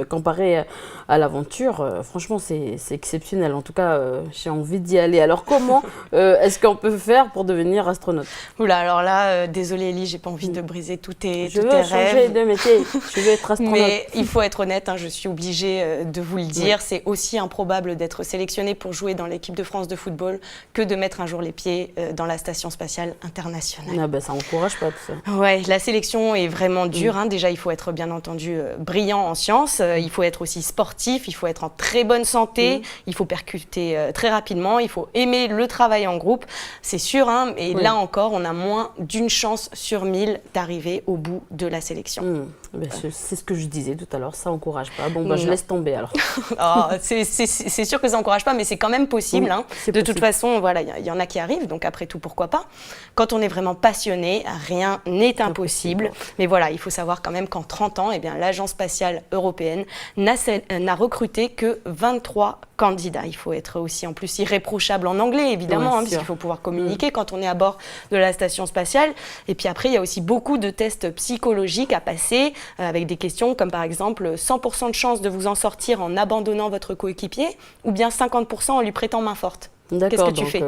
comparés à l'aventure. Franchement, c'est exceptionnel. En tout cas, j'ai envie d'y aller. Alors, comment est-ce qu'on peut faire pour devenir astronaute? Oula, alors là, désolée Ellie, j'ai pas envie de briser tous tes rêves. Je veux changer de métier. Je veux être astronaute. Mais il faut être honnête, hein, je suis obligée de vous le dire. Oui. C'est aussi improbable d'être sélectionné pour jouer dans l'équipe de France de football que de mettre un jour les pieds dans la Station spatiale internationale. Ah ben, ça encourage pas tout ça. Ouais, la sélection est vraiment dure. Hein. Déjà, il faut être bien entendu brillant en sciences. Il faut être aussi sportif. Il faut être en très bonne santé. Il faut percuter très rapidement. Il faut aimer le travail en groupe. C'est sûr. Hein, et là encore, on a moins d'une chance sur 1000 d'arriver au bout de la sélection. Ben, c'est ce que je disais tout à l'heure. Ça encourage pas. Bon, ben, je laisse tomber alors. Oh, c'est sûr que ça encourage pas, mais c'est quand même possible. Oui, hein. De toute façon, voilà, il y en a qui arrivent. Donc après tout, pourquoi pas? Quand on est vraiment passionné, rien n'est impossible. Mais voilà, il faut savoir quand même qu'en 30 ans, eh bien, l'Agence spatiale européenne n'a recruté que 23 candidats. Il faut être aussi en plus irréprochable en anglais, évidemment, hein, puisqu'il faut pouvoir communiquer quand on est à bord de la station spatiale. Et puis après, il y a aussi beaucoup de tests psychologiques à passer, avec des questions comme par exemple 100% de chance de vous en sortir en abandonnant votre coéquipier, ou bien 50% en lui prêtant main forte. Qu'est-ce que tu fais?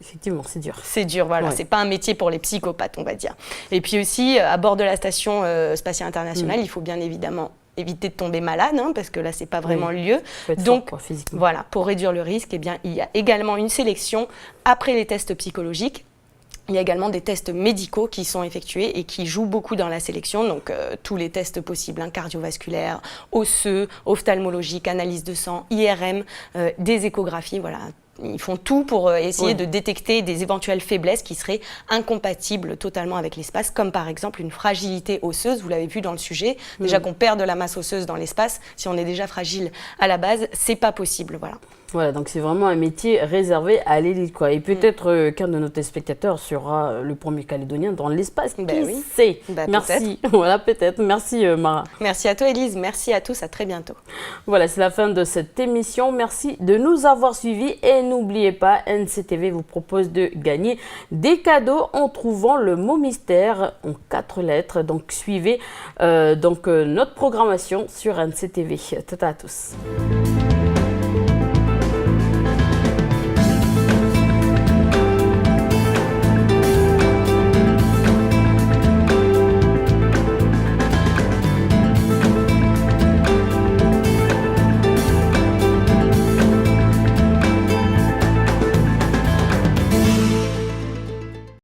Effectivement, c'est dur. C'est dur, voilà. C'est pas un métier pour les psychopathes, on va dire. Et puis aussi, à bord de la station spatiale internationale, il faut bien évidemment éviter de tomber malade, hein, parce que là, c'est pas vraiment le lieu. Donc, fort, voilà, pour réduire le risque, eh bien, il y a également une sélection après les tests psychologiques. Il y a également des tests médicaux qui sont effectués et qui jouent beaucoup dans la sélection. Donc, tous les tests possibles, hein, cardiovasculaires, osseux, ophtalmologiques, analyse de sang, IRM, des échographies, voilà. Ils font tout pour essayer de détecter des éventuelles faiblesses qui seraient incompatibles totalement avec l'espace, comme par exemple une fragilité osseuse. Vous l'avez vu dans le sujet. Déjà qu'on perd de la masse osseuse dans l'espace, si on est déjà fragile à la base, c'est pas possible. Voilà. Voilà, donc c'est vraiment un métier réservé à l'élite, quoi. Et peut-être qu'un de nos téléspectateurs sera le premier Calédonien dans l'espace. Qui sait? Merci. Voilà, peut-être. Merci, Mara. Merci à toi, Élise. Merci à tous. À très bientôt. Voilà, c'est la fin de cette émission. Merci de nous avoir suivis. Et n'oubliez pas, NCTV vous propose de gagner des cadeaux en trouvant le mot mystère en 4 lettres. Donc, suivez notre programmation sur NCTV. Tata à tous.